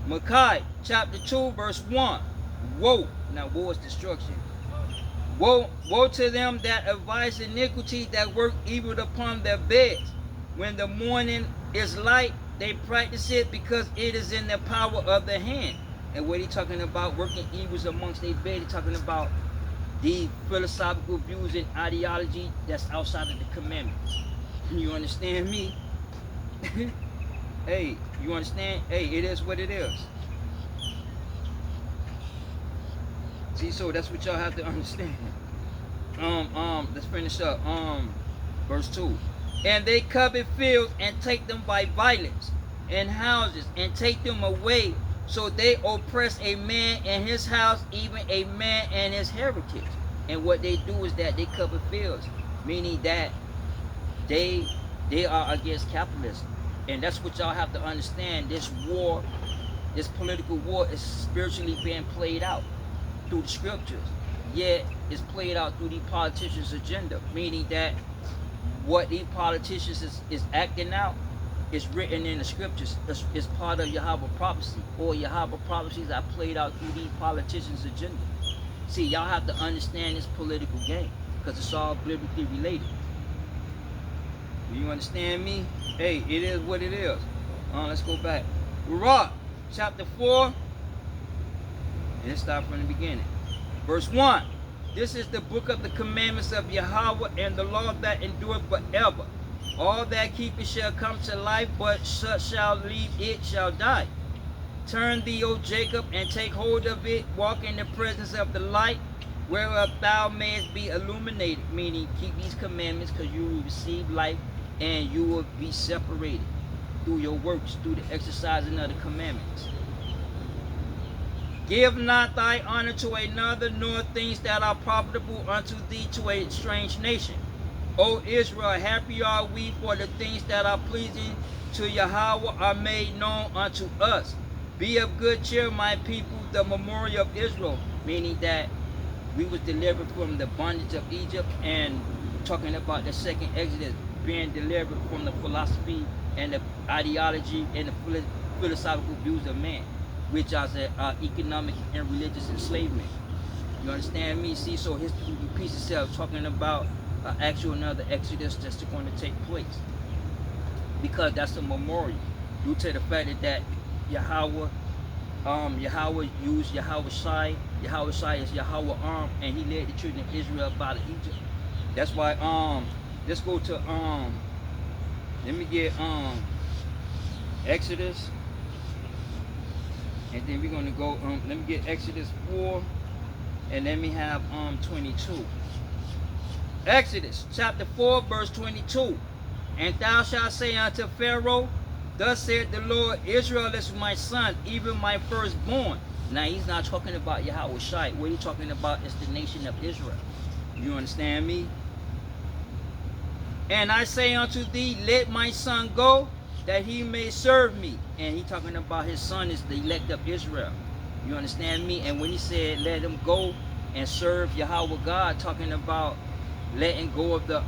Micaiah chapter 2, verse 1. Woe. Now woe is destruction. Woe to them that advise iniquity, that work evil upon their beds. When the morning is light, they practice it, because it is in the power of the hand. And what he talking about, working evils amongst their bed, he talking about the philosophical views and ideology that's outside of the commandments. You understand me? Hey, you understand? Hey, it is what it is. See, so that's what y'all have to understand. Let's finish up. Verse 2. And they covet fields and take them by violence, and houses and take them away. So they oppress a man and his house, even a man and his heritage. And what they do is that they cover fields, meaning that they are against capitalism. And that's what y'all have to understand. This war, this political war, is spiritually being played out through the scriptures. Yet it's played out through the politicians' agenda, meaning that what these politicians is acting out is written in the scriptures. It's part of Yahweh prophecy, or Yahweh prophecies are played out through these politicians' agenda. See, y'all have to understand this political game, because it's all biblically related. Do you understand me? Hey, it is what it is. Let's go back. Rock chapter 4, and let's start from the beginning. Verse 1. This is the book of the commandments of Yahweh, and the law that endureth forever. All that keep it shall come to life, but such shall leave it shall die. Turn thee, O Jacob, and take hold of it. Walk in the presence of the light, whereof thou mayest be illuminated. Meaning, keep these commandments, because you will receive life, and you will be separated through your works, through the exercising of the commandments. Give not thy honor to another, nor things that are profitable unto thee to a strange nation. O Israel, happy are we, for the things that are pleasing to Yahweh are made known unto us. Be of good cheer, my people, the memorial of Israel, meaning that we was delivered from the bondage of Egypt, and talking about the second Exodus, being delivered from the philosophy and the ideology and the philosophical views of man, which are economic and religious enslavement. You understand me? See, so history repeats itself, talking about actual another Exodus that's going to take place, because that's a memorial due to the fact that Yahweh used Yahweh Shai. Yahweh Shai is Yahweh arm, and he led the children of Israel up out of Egypt. That's why let's go to let me get Exodus, and then we're gonna go let me get Exodus 4, and let me have 22. Exodus chapter 4 verse 22. And thou shalt say unto Pharaoh, thus said the Lord, Israel is my son, even my firstborn. Now he's not talking about Yahweh Shai. What he's talking about is the nation of Israel. You understand me? And I say unto thee, let my son go, that he may serve me. And he talking about his son is the elect of Israel. You understand me? And when he said let him go and serve Yahweh God, talking about letting go of the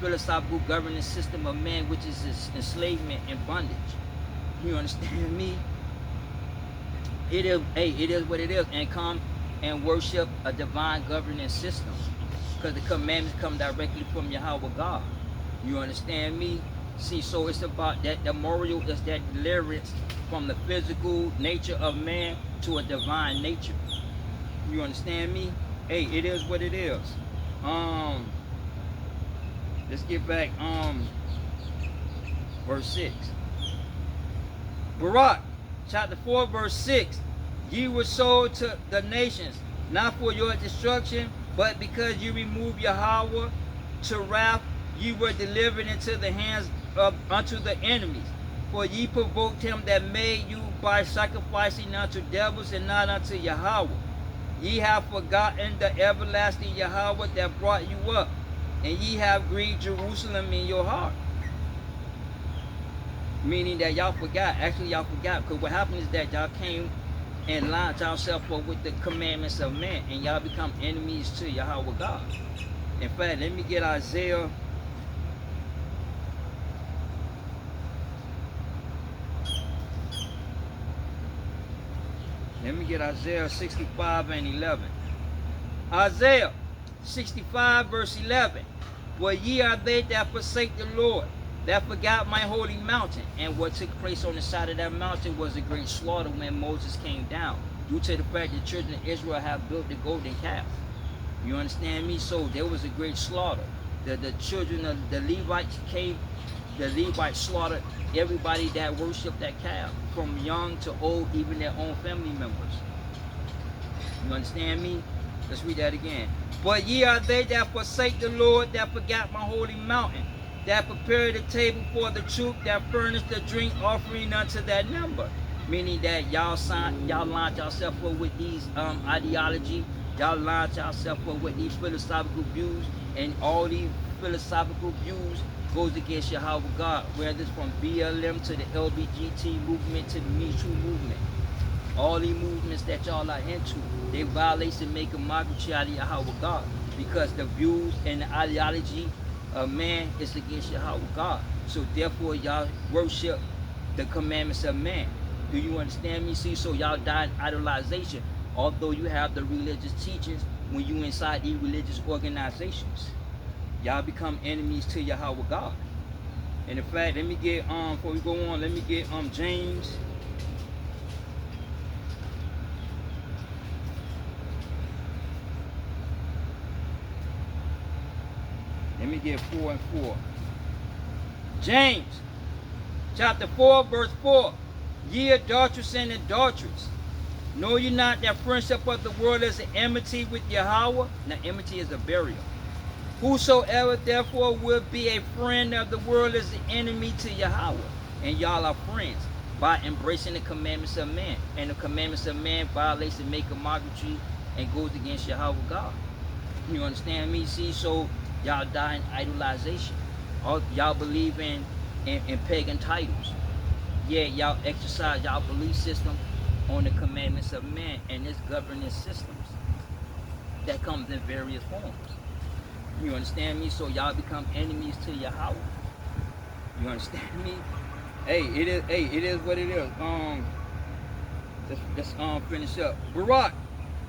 philosophical governing system of man, which is enslavement and bondage. You understand me? It is what it is, and come and worship a divine governing system, because the commandments come directly from Yahweh God. You understand me? See, so it's about that. The memorial is that deliverance from the physical nature of man to a divine nature. You understand me? It is what it is. Let's get back verse 6. Barak chapter 4 verse 6. Ye were sold to the nations, not for your destruction, but because you removed Yahweh to wrath, ye were delivered into the hands of unto the enemies. For ye provoked him that made you by sacrificing unto devils and not unto Yahweh. Ye have forgotten the everlasting Yahweh that brought you up, and ye have grieved Jerusalem in your heart. Meaning that y'all forgot. Actually, y'all forgot, because what happened is that y'all came and lined yourself up with the commandments of man, and y'all become enemies to Yahweh God. In fact, let me get Isaiah. Let me get Isaiah 65 and 11. Isaiah 65 verse 11. For ye are they that forsake the Lord, that forgot my holy mountain. And what took place on the side of that mountain was a great slaughter when Moses came down, due to the fact that the children of Israel have built the golden calf. You understand me? So there was a great slaughter. The children of the Levites came, the Levites slaughtered everybody that worshiped that calf, from young to old, even their own family members. You understand me? Let's read that again. But ye are they that forsake the Lord, that forgot my holy mountain, that prepared the table for the troop, that furnished the drink offering unto that number. Meaning that y'all lined yourself up with these ideology, y'all lined yourself up with these philosophical views, and all these philosophical views goes against Yahweh God, whether it's from BLM to the LBGT movement to the Me Too movement. All these movements that y'all are into, they violate and make a mockery out of Yahweh God, because the views and the ideology of man is against Yahweh God. So therefore y'all worship the commandments of man. Do you understand me? See, so y'all die in idolization, although you have the religious teachings. When you inside these religious organizations, y'all become enemies to Yahweh God. And in fact, let me get before we go on, let me get James. Let me get 4 and 4. James chapter 4 verse 4. Ye adulterous and adulteress, know ye not that friendship of the world is an enmity with Yahweh? Now enmity is a burial. Whosoever therefore will be a friend of the world is the enemy to Yahweh. And y'all are friends by embracing the commandments of man. And the commandments of man violates and make a mockery and goes against Yahweh God. You understand me? See, so y'all die in idolization. Y'all believe in pagan titles. Yeah, y'all exercise y'all belief system on the commandments of man and its governing systems that comes in various forms. You understand me? So y'all become enemies to Yahweh. You understand me? Hey, it is what it is. Let's finish up. Baruch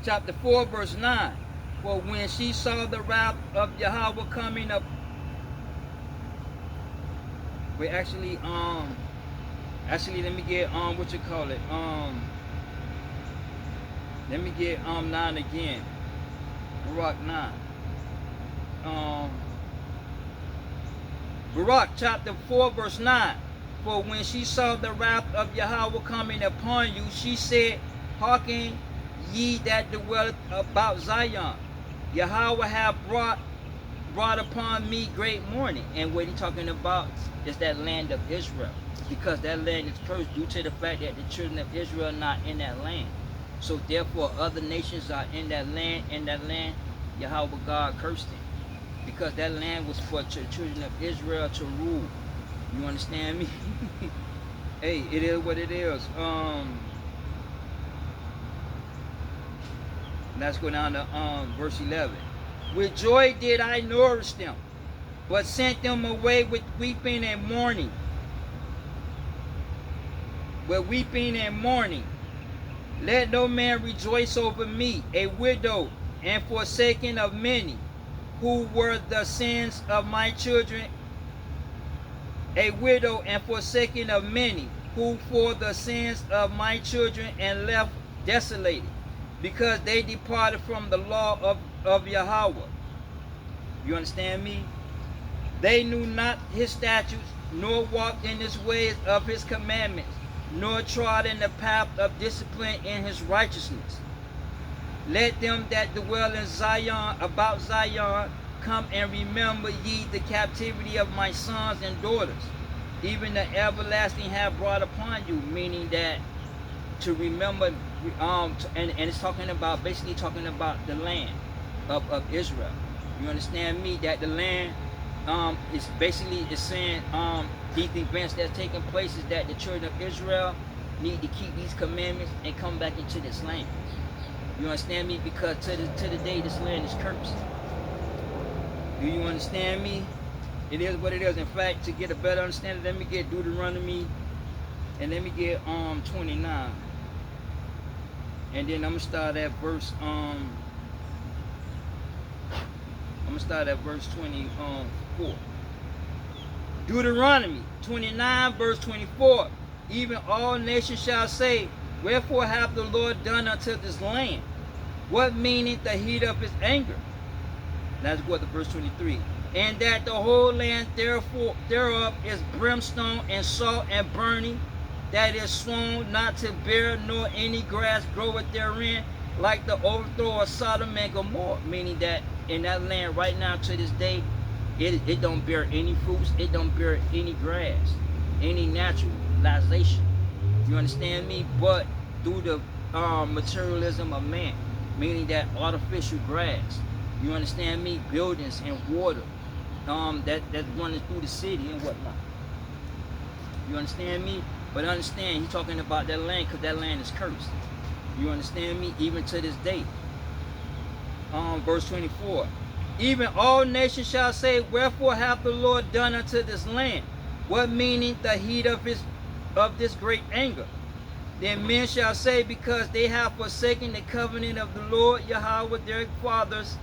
chapter 4 verse 9. For when she saw the wrath of Yahweh coming up, wait, actually let me get what you call it, let me get 9 again. Baruch 9. Baruch chapter 4 verse 9. For when she saw the wrath of Yahweh coming upon you, she said, hearken ye that dwell about Zion, Yahweh hath brought upon me great mourning. And what he's talking about is that land of Israel, because that land is cursed due to the fact that the children of Israel are not in that land. So therefore other nations are in that land, Yahweh God cursed them, because that land was for the children of Israel to rule. You understand me? Hey, it is what it is. Let's go down to verse 11. With joy did I nourish them, but sent them away with weeping and mourning. With weeping and mourning. Let no man rejoice over me, a widow and forsaken of many, who were the sins of my children, a widow and forsaken of many, who for the sins of my children and left desolated, because they departed from the law of Yahweh. You understand me? They knew not his statutes, nor walked in his ways of his commandments, nor trod in the path of discipline in his righteousness. Let them that dwell in Zion, about Zion, come and remember ye the captivity of my sons and daughters. Even the everlasting have brought upon you, meaning that to remember, and it's talking about, basically talking about the land of Israel. You understand me? That the land is basically is saying these events that's taking place is that the children of Israel need to keep these commandments and come back into this land. You understand me? Because to the day this land is cursed. Do you understand me? It is what it is. In fact, to get a better understanding, let me get Deuteronomy and let me get 29. And then I'm gonna start at verse 24. Deuteronomy 29 verse 24. Even all nations shall say, wherefore hath the Lord done unto this land? What meaneth the heat of his anger? Let's go to verse 23. And that the whole land thereof is brimstone and salt and burning, that is sown not to bear, nor any grass groweth therein, like the overthrow of Sodom and Gomorrah. Meaning that in that land right now to this day, it don't bear any fruits, it don't bear any grass, any naturalization. You understand me? But through the materialism of man, meaning that artificial grass, you understand me? Buildings and water that's running through the city and whatnot. You understand me? But understand, he's talking about that land because that land is cursed. You understand me? Even to this day. Verse 24. Even all nations shall say, wherefore hath the Lord done unto this land? What meaning the heat of this great anger? Then men shall say, because they have forsaken the covenant of the Lord Yahweh their fathers,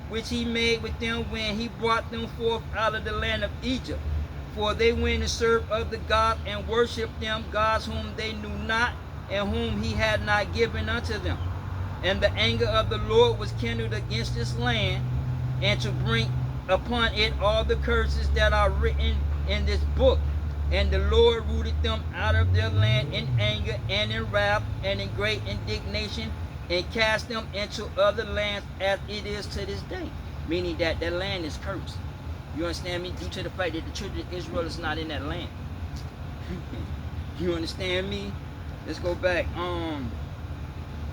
which he made with them when he brought them forth out of the land of Egypt. For they went and served other gods and worshipped them, gods whom they knew not, and whom he had not given unto them. And the anger of the Lord was kindled against this land, and to bring upon it all the curses that are written in this book. And the Lord rooted them out of their land in anger and in wrath and in great indignation, and cast them into other lands as it is to this day. Meaning that that land is cursed. You understand me? Due to the fact that the children of Israel is not in that land. You understand me? Let's go back.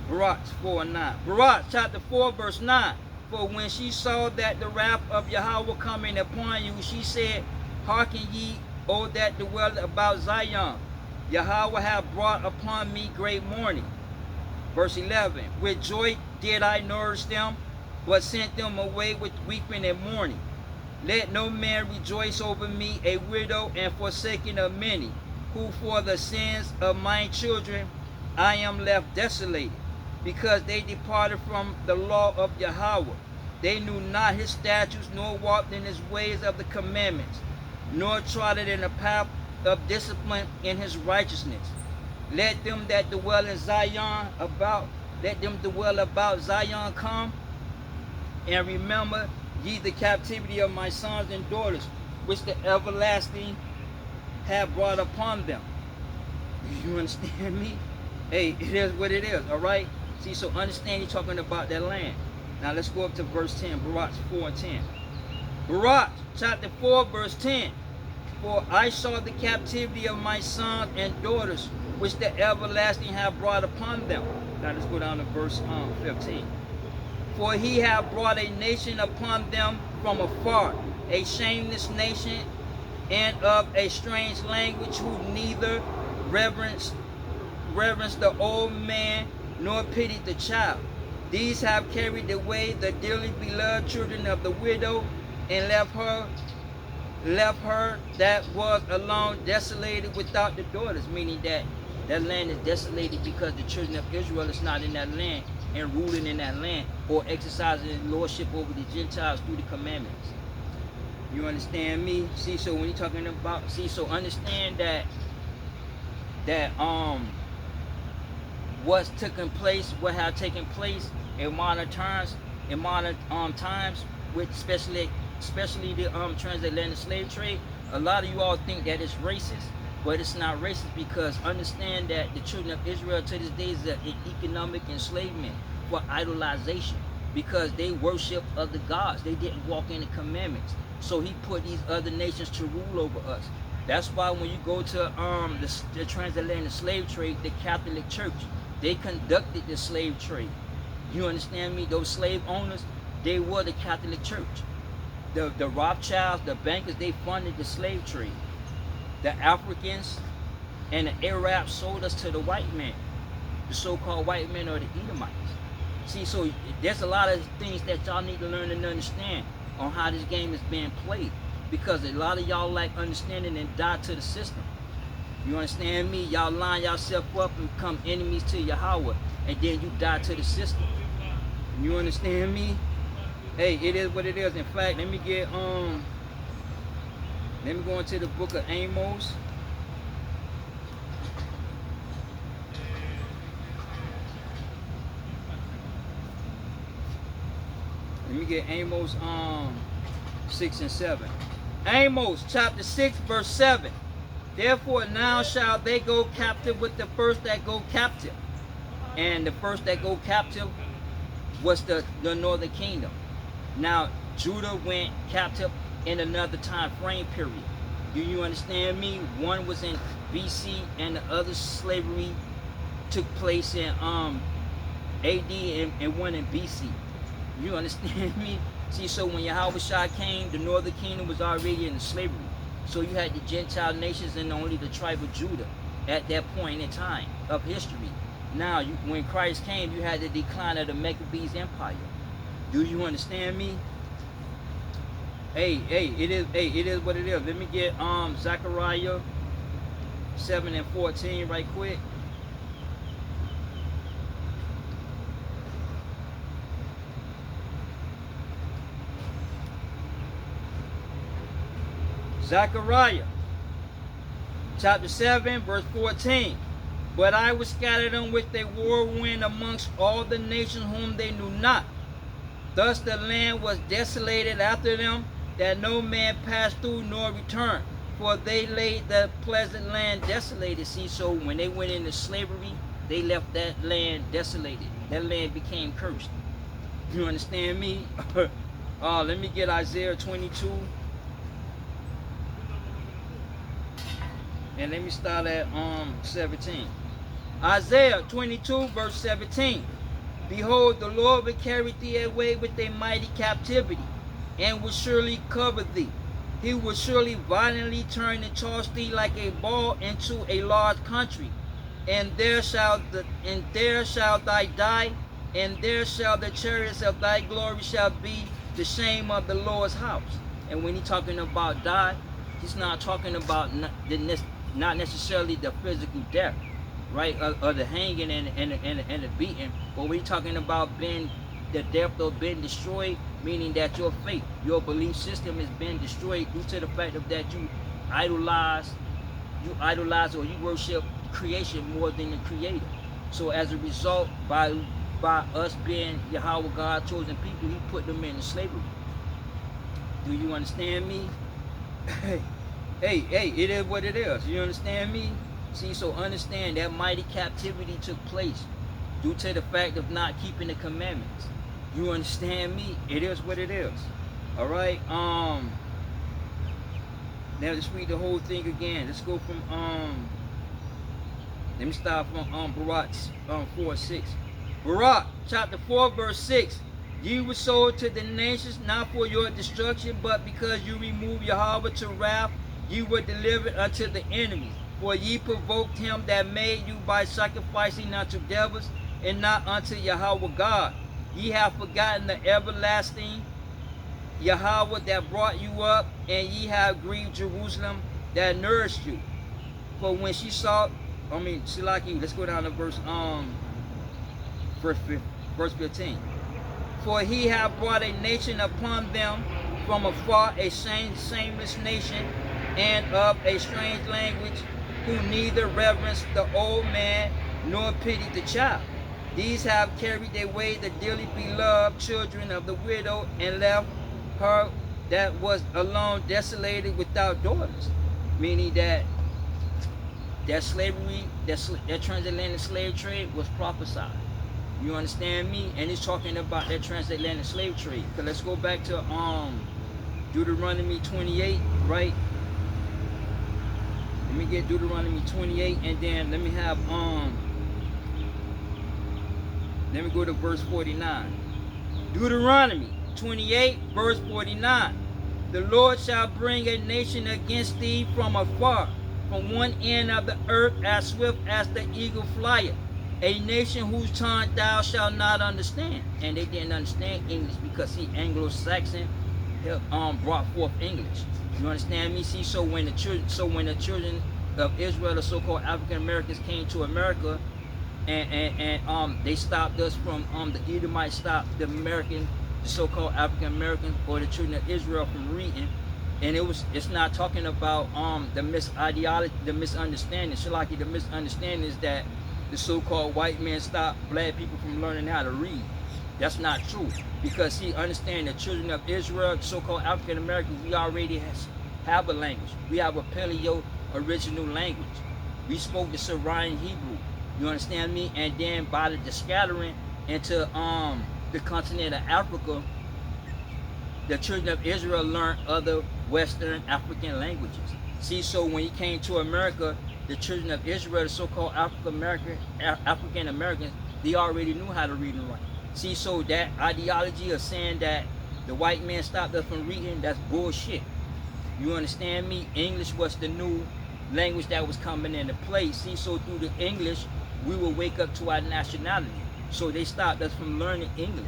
Baruch 4:9. Baruch chapter 4 verse 9. For when she saw that the wrath of Yahweh coming upon you, she said, Hearken ye, O that dwell about Zion. Yahweh hath brought upon me great mourning. Verse 11. With joy did I nourish them, but sent them away with weeping and mourning. Let no man rejoice over me, a widow and forsaken of many, who for the sins of my children I am left desolated, because they departed from the law of Yahweh. They knew not his statutes, nor walked in his ways of the commandments, nor trotted in the path of discipline in his righteousness. Let them that dwell in Zion let them dwell about Zion come, and remember ye the captivity of my sons and daughters, which the everlasting have brought upon them. You understand me? Hey, it is what it is, all right? See, so understand you're talking about that land. Now let's go up to verse 10, Baruch 4:10. Baruch chapter 4 verse 10. For I saw the captivity of my sons and daughters, which the everlasting have brought upon them. Now let's go down to verse 15. For he hath brought a nation upon them from afar, a shameless nation, and of a strange language, who neither reverence the old man, nor pitied the child. These have carried away the dearly beloved children of the widow, and left her that was alone desolated without the daughters. Meaning that that land is desolated because the children of Israel is not in that land and ruling in that land, or exercising lordship over the Gentiles through the commandments. You understand me? See, so when you're talking about, so understand that what's taken place, what have taken place in modern times, with especially the transatlantic slave trade. A lot of you all think that it's racist, but it's not racist, because understand that the children of Israel to this day is an economic enslavement for idolization, because they worship other gods. They didn't walk in the commandments. So he put these other nations to rule over us. That's why when you go to the transatlantic slave trade, the Catholic Church, they conducted the slave trade. You understand me? Those slave owners, they were the Catholic Church. The Rothschilds, the bankers, they funded the slave trade. The Africans and the Arabs sold us to the white man, the so-called white men, or the Edomites. See, so there's a lot of things that y'all need to learn and understand on how this game is being played, because a lot of y'all lack understanding and die to the system. You understand me? Y'all line yourself up and become enemies to Yahweh, and then you die to the system. You understand me? Hey, it is what it is. In fact, let me go into the book of Amos. Let me get Amos 6 and 7. Amos chapter 6 verse 7. Therefore now shall they go captive with the first that go captive. And the first that go captive was the northern kingdom. Now Judah went captive in another time frame period. Do you understand me? One was in BC and the other slavery took place in AD and one in BC. You understand me? See, so when Yahweh came, the northern kingdom was already in slavery. So you had the Gentile nations and only the tribe of Judah at that point in time of history. Now, when Christ came, you had the decline of the Maccabees Empire. Do you understand me? Hey, it is what it is. Let me get Zechariah 7 and 14 right quick. Zechariah chapter 7 verse 14. But I will scatter them with a whirlwind amongst all the nations whom they knew not. Thus the land was desolated after them, that no man pass through nor return. For they laid the pleasant land desolated. See, so when they went into slavery, they left that land desolated. That land became cursed. You understand me? Let me get Isaiah 22. And let me start at 17. Isaiah 22 verse 17. Behold, the Lord will carry thee away with a mighty captivity, and will surely cover thee. He will surely violently turn and toss thee like a ball into a large country. And there shall thy die, and there shall the chariots of thy glory shall be the shame of the Lord's house. And when he's talking about die, he's not talking about not necessarily the physical death, right, or the hanging and the beating, but we're talking about being the death of being destroyed, meaning that your faith, your belief system is being destroyed due to the fact of that you idolize or you worship creation more than the creator. So as a result, by us being Yahweh God chosen people, he put them into slavery. Do you understand me? Hey, it is what it is. You understand me? See, so understand that mighty captivity took place due to the fact of not keeping the commandments. You understand me? It is what it is. All right. Now let's read the whole thing again. Let's go from let me start from Barak 4:6. Barak chapter 4 verse 6. Ye were sold to the nations, not for your destruction, but because you removed Yahweh to wrath, ye were delivered unto the enemies. For ye provoked him that made you by sacrificing unto devils, and not unto Yahweh God. Ye have forgotten the everlasting Yahweh that brought you up, and ye have grieved Jerusalem that nourished you. For when she saw, Silaki, let's go down to verse 15. For he hath brought a nation upon them from afar, a shameless nation, and of a strange language, who neither reverence the old man nor pity the child. These have carried away the dearly beloved children of the widow, and left her that was alone desolated without daughters. Meaning that slavery, that transatlantic slave trade was prophesied. You understand me? And it's talking about that transatlantic slave trade. So let's go back to Deuteronomy 28, right? Let me get Deuteronomy 28, and then let me have let me go to verse 49. Deuteronomy 28 verse 49. The Lord shall bring a nation against thee from afar, from one end of the earth, as swift as the eagle flieth. A nation whose tongue thou shalt not understand. And they didn't understand English because see, Anglo-Saxon brought forth English. You understand me? See, so when the children of Israel, the so-called African Americans, came to America, and they stopped us from the Edomites stopped the so-called African Americans or the children of Israel from reading, and it's not talking about the misideology, the misunderstanding. Shalaki, the misunderstanding is that the so-called white man stopped black people from learning how to read. That's not true, because see, understand the children of Israel, the so-called African Americans, we already have a language. We have a Paleo original language. We spoke the Syrian Hebrew. You understand me? And then by the scattering into the continent of Africa, the children of Israel learned other Western African languages. See, so when he came to America, the children of Israel, the so-called African Americans, they already knew how to read and write. See, so that ideology of saying that the white man stopped us from reading, that's bullshit. You understand me? English was the new language that was coming into play. See, so through the English, we will wake up to our nationality. So they stopped us from learning English.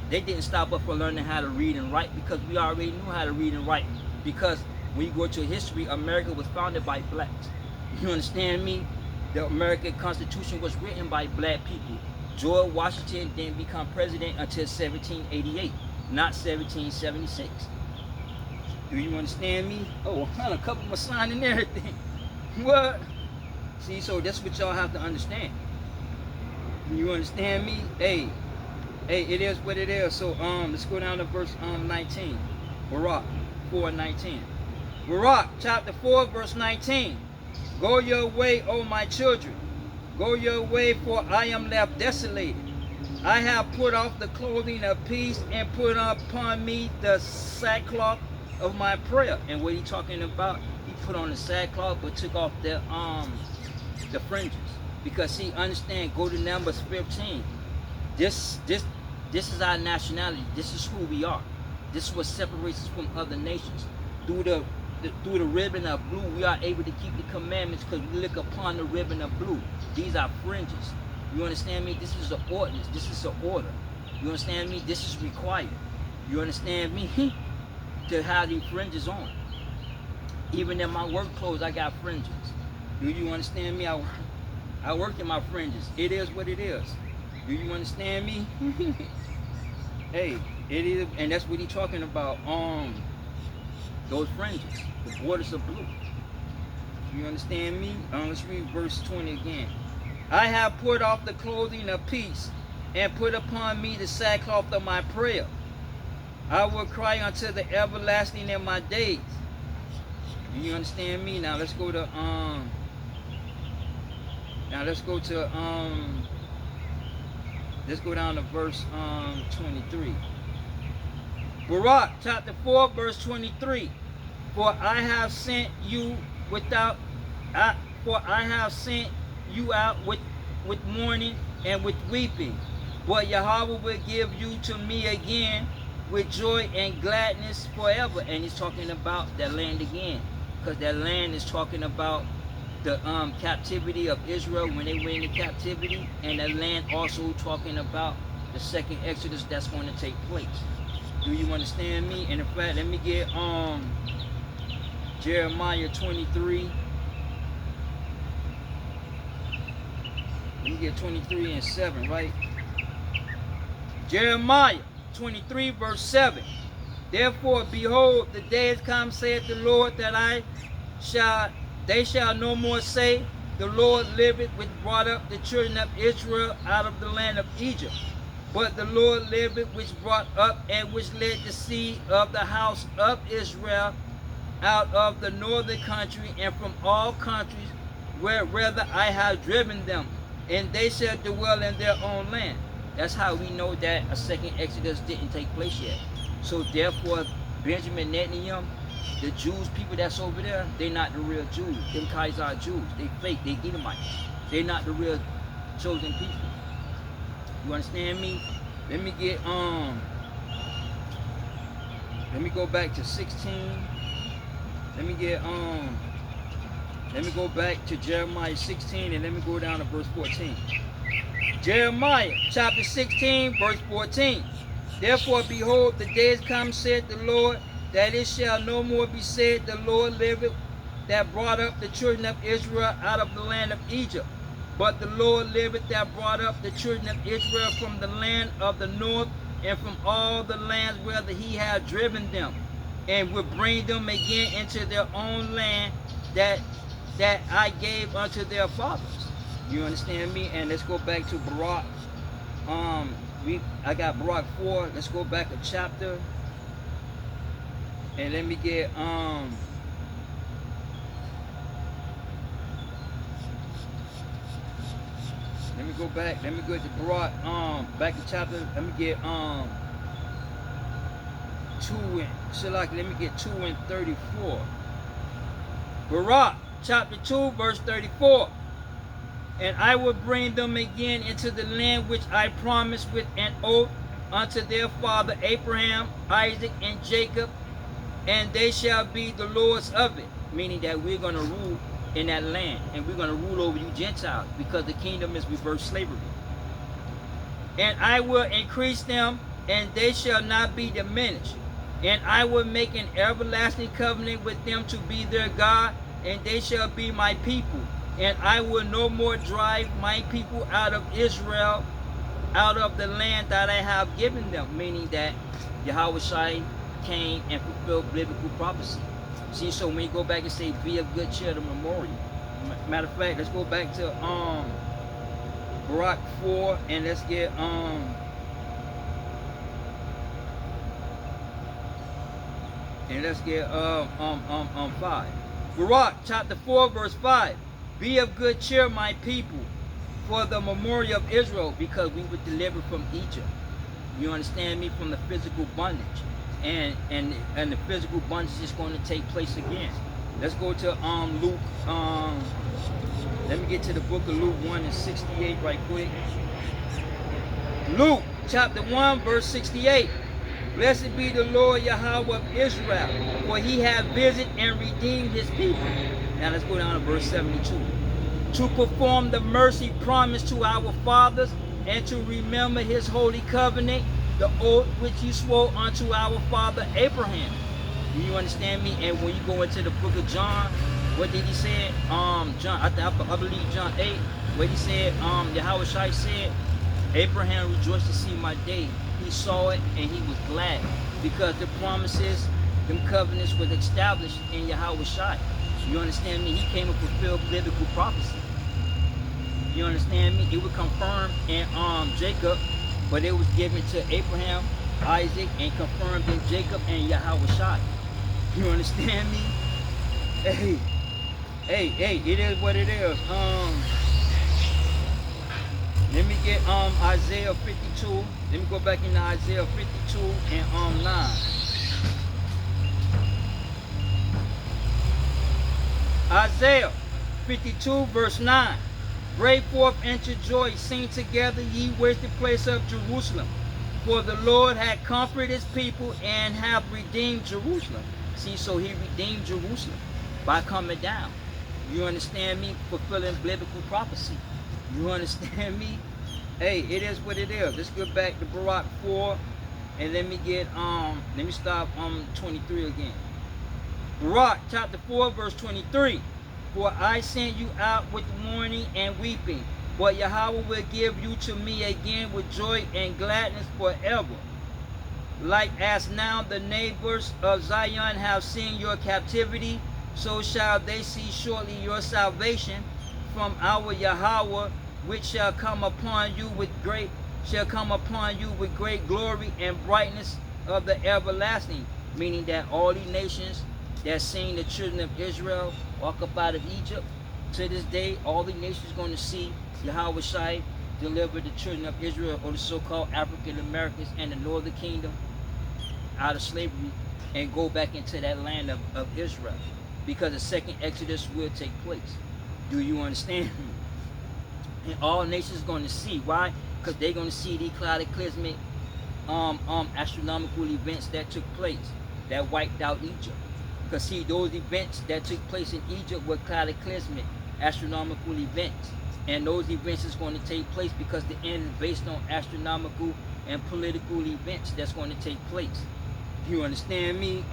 They didn't stop us from learning how to read and write, because we already knew how to read and write. Because when you go to history, America was founded by blacks. You understand me? The American Constitution was written by black people. George Washington didn't become president until 1788, not 1776. Do you understand me? Oh, I found a couple of my sign and everything. What? See, so that's what y'all have to understand. You understand me? Hey, it is what it is. So let's go down to verse 19. Barak 4:19. Barak chapter 4 verse 19. Go your way, O my children. Go your way, for I am left desolated. I have put off the clothing of peace and put upon me the sackcloth of my prayer. And what he talking about? He put on the sackcloth but took off the fringes. Because he understand, go to Numbers 15. This is our nationality. This is who we are. This is what separates us from other nations. Through the ribbon of blue, we are able to keep the commandments because we look upon the ribbon of blue. These are fringes. You understand me? This is an ordinance. This is an order. You understand me? This is required. You understand me? To have these fringes on. Even in my work clothes, I got fringes. Do you understand me? I work in my fringes. It is what it is. Do you understand me? Hey, it is, and that's what he's talking about. Those fringes, the borders of blue. You understand me? Let's read verse 20 again. I have put off the clothing of peace and put upon me the sackcloth of my prayer. I will cry unto the everlasting in my days. Do you understand me? Now let's go to let's go down to verse 23. Barak chapter 4 verse 23. For I have sent you out with mourning and with weeping, but Yahweh will give you to me again with joy and gladness forever. And he's talking about that land again, because that land is talking about the captivity of Israel when they went into captivity, and that land also talking about the second Exodus that's going to take place. Do you understand me? And in fact, let me get Jeremiah 23. Let me get 23 and 7, right? Jeremiah 23 verse 7. Therefore, behold, the days come, saith the Lord, that they shall no more say, the Lord liveth, which brought up the children of Israel out of the land of Egypt. But the Lord liveth, which brought up and which led the seed of the house of Israel out of the northern country and from all countries wherever I have driven them, and they shall dwell in their own land. That's how we know that a second Exodus didn't take place yet. So therefore, Benjamin Netanyahu, the Jews, people that's over there, they're not the real Jews. Them guys are Jews. They fake. They Edomites. They're not the real chosen people. You understand me? Let me get let me go back to 16. Let me go back to Jeremiah 16 and let me go down to verse 14. Jeremiah chapter 16 verse 14. Therefore, behold, the days come, said the Lord, that it shall no more be said, the Lord liveth, that brought up the children of Israel out of the land of Egypt. But the Lord liveth, that brought up the children of Israel from the land of the north and from all the lands whether he had driven them, and will bring them again into their own land that I gave unto their fathers. You understand me? And let's go back to Barak. I got Barak 4. Let's go back a chapter. And let me get let me go back. Let me go to Barak back to chapter. Let me get 2 and let me get 2 and 34. Barak chapter 2 verse 34. And I will bring them again into the land which I promised with an oath unto their father Abraham, Isaac, and Jacob, and they shall be the lords of it. Meaning that we're going to rule in that land, and we're going to rule over you Gentiles, because the kingdom is reverse slavery. And I will increase them, and they shall not be diminished. And I will make an everlasting covenant with them to be their God, and they shall be my people. And I will no more drive my people out of Israel, out of the land that I have given them. Meaning that Yahweh Shai came and fulfilled biblical prophecy. See, so when you go back and say, be of good cheer, the memorial. Matter of fact, let's go back to Barak 4, and let's get And let's get 5. Baruch chapter 4 verse 5. Be of good cheer, my people, for the memorial of Israel, because we were delivered from Egypt. You understand me? From the physical bondage. And the physical bondage is going to take place again. Let's go to Luke. Let me get to the book of Luke 1:68 right quick. Luke chapter 1 verse 68. Blessed be the Lord Yahweh of Israel, for he hath visited and redeemed his people. Now let's go down to verse 72. To perform the mercy promised to our fathers, and to remember his holy covenant, the oath which he swore unto our father Abraham. Do you understand me? And when you go into the book of John, what did he say? John, I believe John 8, where he said, Yahweh Shai said, Abraham rejoiced to see my day. He saw it and he was glad, because the promises, them covenants was established in Yahweh Shai. You understand me? He came to fulfill biblical prophecy. You understand me? It was confirmed in Jacob, but it was given to Abraham, Isaac, and confirmed in Jacob and Yahweh Shai. You understand me? Hey, it is what it is. Let me get Isaiah 52. Let me go back into Isaiah 52 and 9. Isaiah 52 verse 9. Break forth into joy, sing together, ye wasted place of Jerusalem. For the Lord had comforted his people and hath redeemed Jerusalem. See, so he redeemed Jerusalem by coming down. You understand me? Fulfilling biblical prophecy. You understand me? Hey, it is what it is. Let's go back to Baruch 4 and let me start 23 again. Baruch chapter 4 verse 23. For I sent you out with mourning and weeping, but Yahweh will give you to me again with joy and gladness forever. Like as now the neighbors of Zion have seen your captivity, so shall they see shortly your salvation from our Yahweh, which shall come upon you with great glory and brightness of the everlasting. Meaning that all these nations that seen the children of Israel walk up out of Egypt, to this day, all the nations going to see Yahweh Shai deliver the children of Israel, or the so-called African Americans and the northern kingdom, out of slavery and go back into that land of Israel, because the second Exodus will take place. Do you understand? And all nations going to see. Why? Because they're going to see the cataclysmic astronomical events that took place that wiped out Egypt. Because see, those events that took place in Egypt were cataclysmic astronomical events, and those events is going to take place because the end is based on astronomical and political events that's going to take place. You understand me?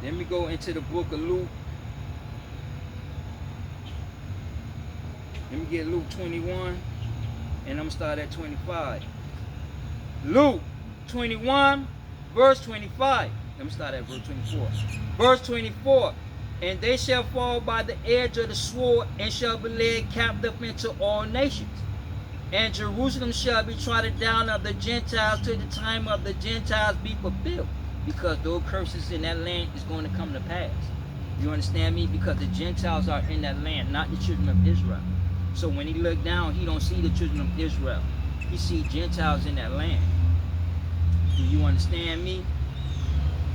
Let me go into the book of Luke. Let me get Luke 21, and I'm going to start at 25. Luke 21, verse 25. Let me start at verse 24. Verse 24. And they shall fall by the edge of the sword, and shall be led captive into all nations. And Jerusalem shall be trodden down of the Gentiles till the time of the Gentiles be fulfilled. Because those curses in that land is going to come to pass. You understand me? Because the Gentiles are in that land, not the children of Israel. So when he look down, he don't see the children of Israel. He see Gentiles in that land. Do you understand me?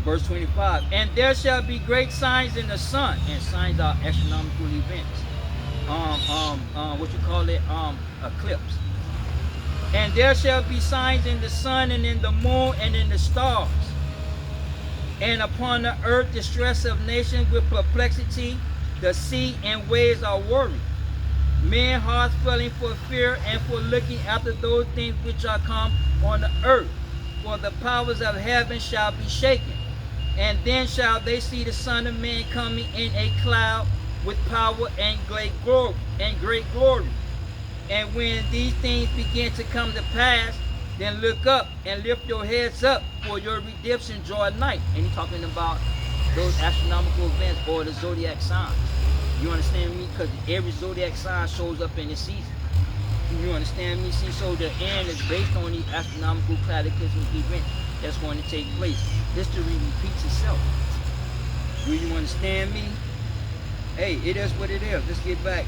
Verse 25. And there shall be great signs in the sun. And signs are astronomical events. What you call it? Eclipse. And there shall be signs in the sun and in the moon and in the stars. And upon the earth distress of nations with perplexity, the sea and waves are worried. Men hearts failing for fear and for looking after those things which are come on the earth. For the powers of heaven shall be shaken. And then shall they see the Son of Man coming in a cloud with power and great glory. And when these things begin to come to pass, then look up and lift your heads up, for your redemption draw nigh. And he's talking about those astronomical events or the zodiac signs. You understand me? Because every zodiac sign shows up in this season. You understand me? See, so the end is based on the astronomical cataclysmic event that's going to take place. History repeats itself. Do you understand me? Hey, it is what it is. Let's get back.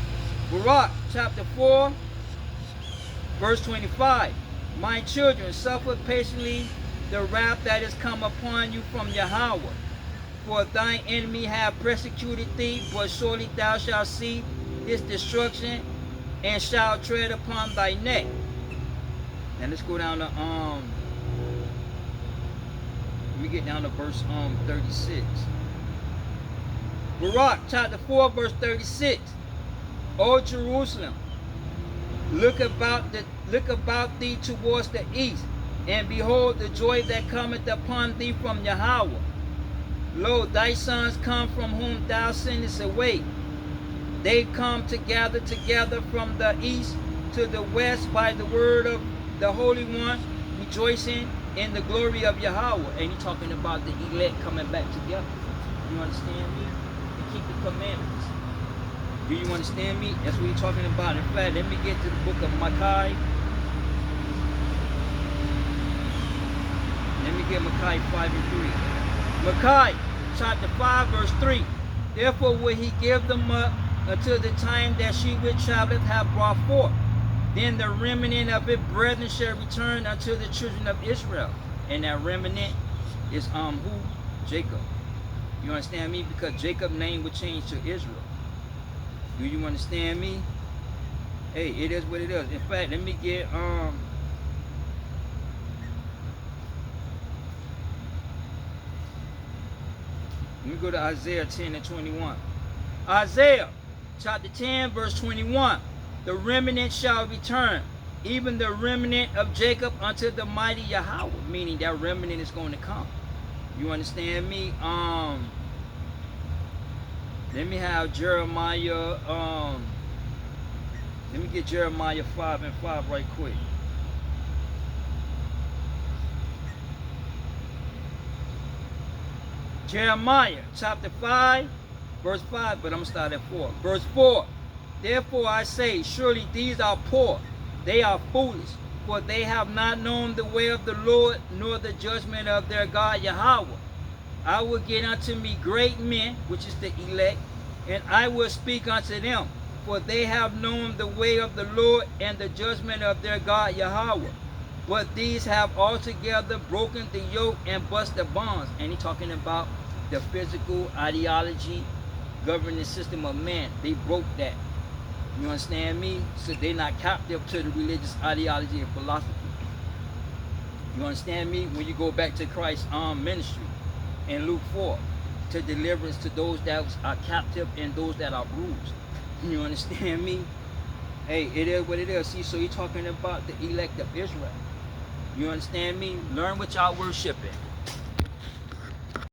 Barak, chapter 4, verse 25. My children, suffer patiently the wrath that is come upon you from Yahweh. For thine enemy have persecuted thee, but surely thou shalt see his destruction, and shalt tread upon thy neck. Now let's go down to let me get down to verse 36. Barak chapter 4 verse 36. O Jerusalem, look about thee towards the east, and behold the joy that cometh upon thee from Yahweh. Lo, thy sons come from whom thou sendest away. They come together from the east to the west by the word of the Holy One, rejoicing in the glory of Yahweh. And he's talking about the elect coming back together. You understand me? To keep the commandments. Do you understand me? That's what he's talking about. In fact, let me get to the book of Malachi. Let me get Malachi 5 and 3. Malachi chapter 5 verse 3. Therefore will he give them up until the time that she which travelleth have brought forth. Then the remnant of his brethren shall return unto the children of Israel. And that remnant is who? Jacob. You understand me? Because Jacob's name would change to Israel. Do you understand me? Hey, it is what it is. In fact, let me get let me go to Isaiah 10 and 21. Isaiah chapter 10 verse 21. The remnant shall return, even the remnant of Jacob unto the mighty Yahweh. Meaning that remnant is going to come. You understand me? Let me have Jeremiah, let me get Jeremiah 5 and 5 right quick. Jeremiah chapter 5 verse 5, but I'm going to start at 4. Verse 4. Therefore I say, surely these are poor, they are foolish, for they have not known the way of the Lord, nor the judgment of their God Yahweh. I will get unto me great men, which is the elect, and I will speak unto them, for they have known the way of the Lord and the judgment of their God Yahweh. But these have altogether broken the yoke and bust the bonds. And he's talking about the physical ideology, governing system of man. They broke that. You understand me? So they're not captive to the religious ideology and philosophy. You understand me? When you go back to Christ's ministry in Luke 4, to deliverance to those that are captive and those that are bruised. You understand me? Hey, it is what it is. See, so he's talking about the elect of Israel. You understand me? Learn what y'all worshiping.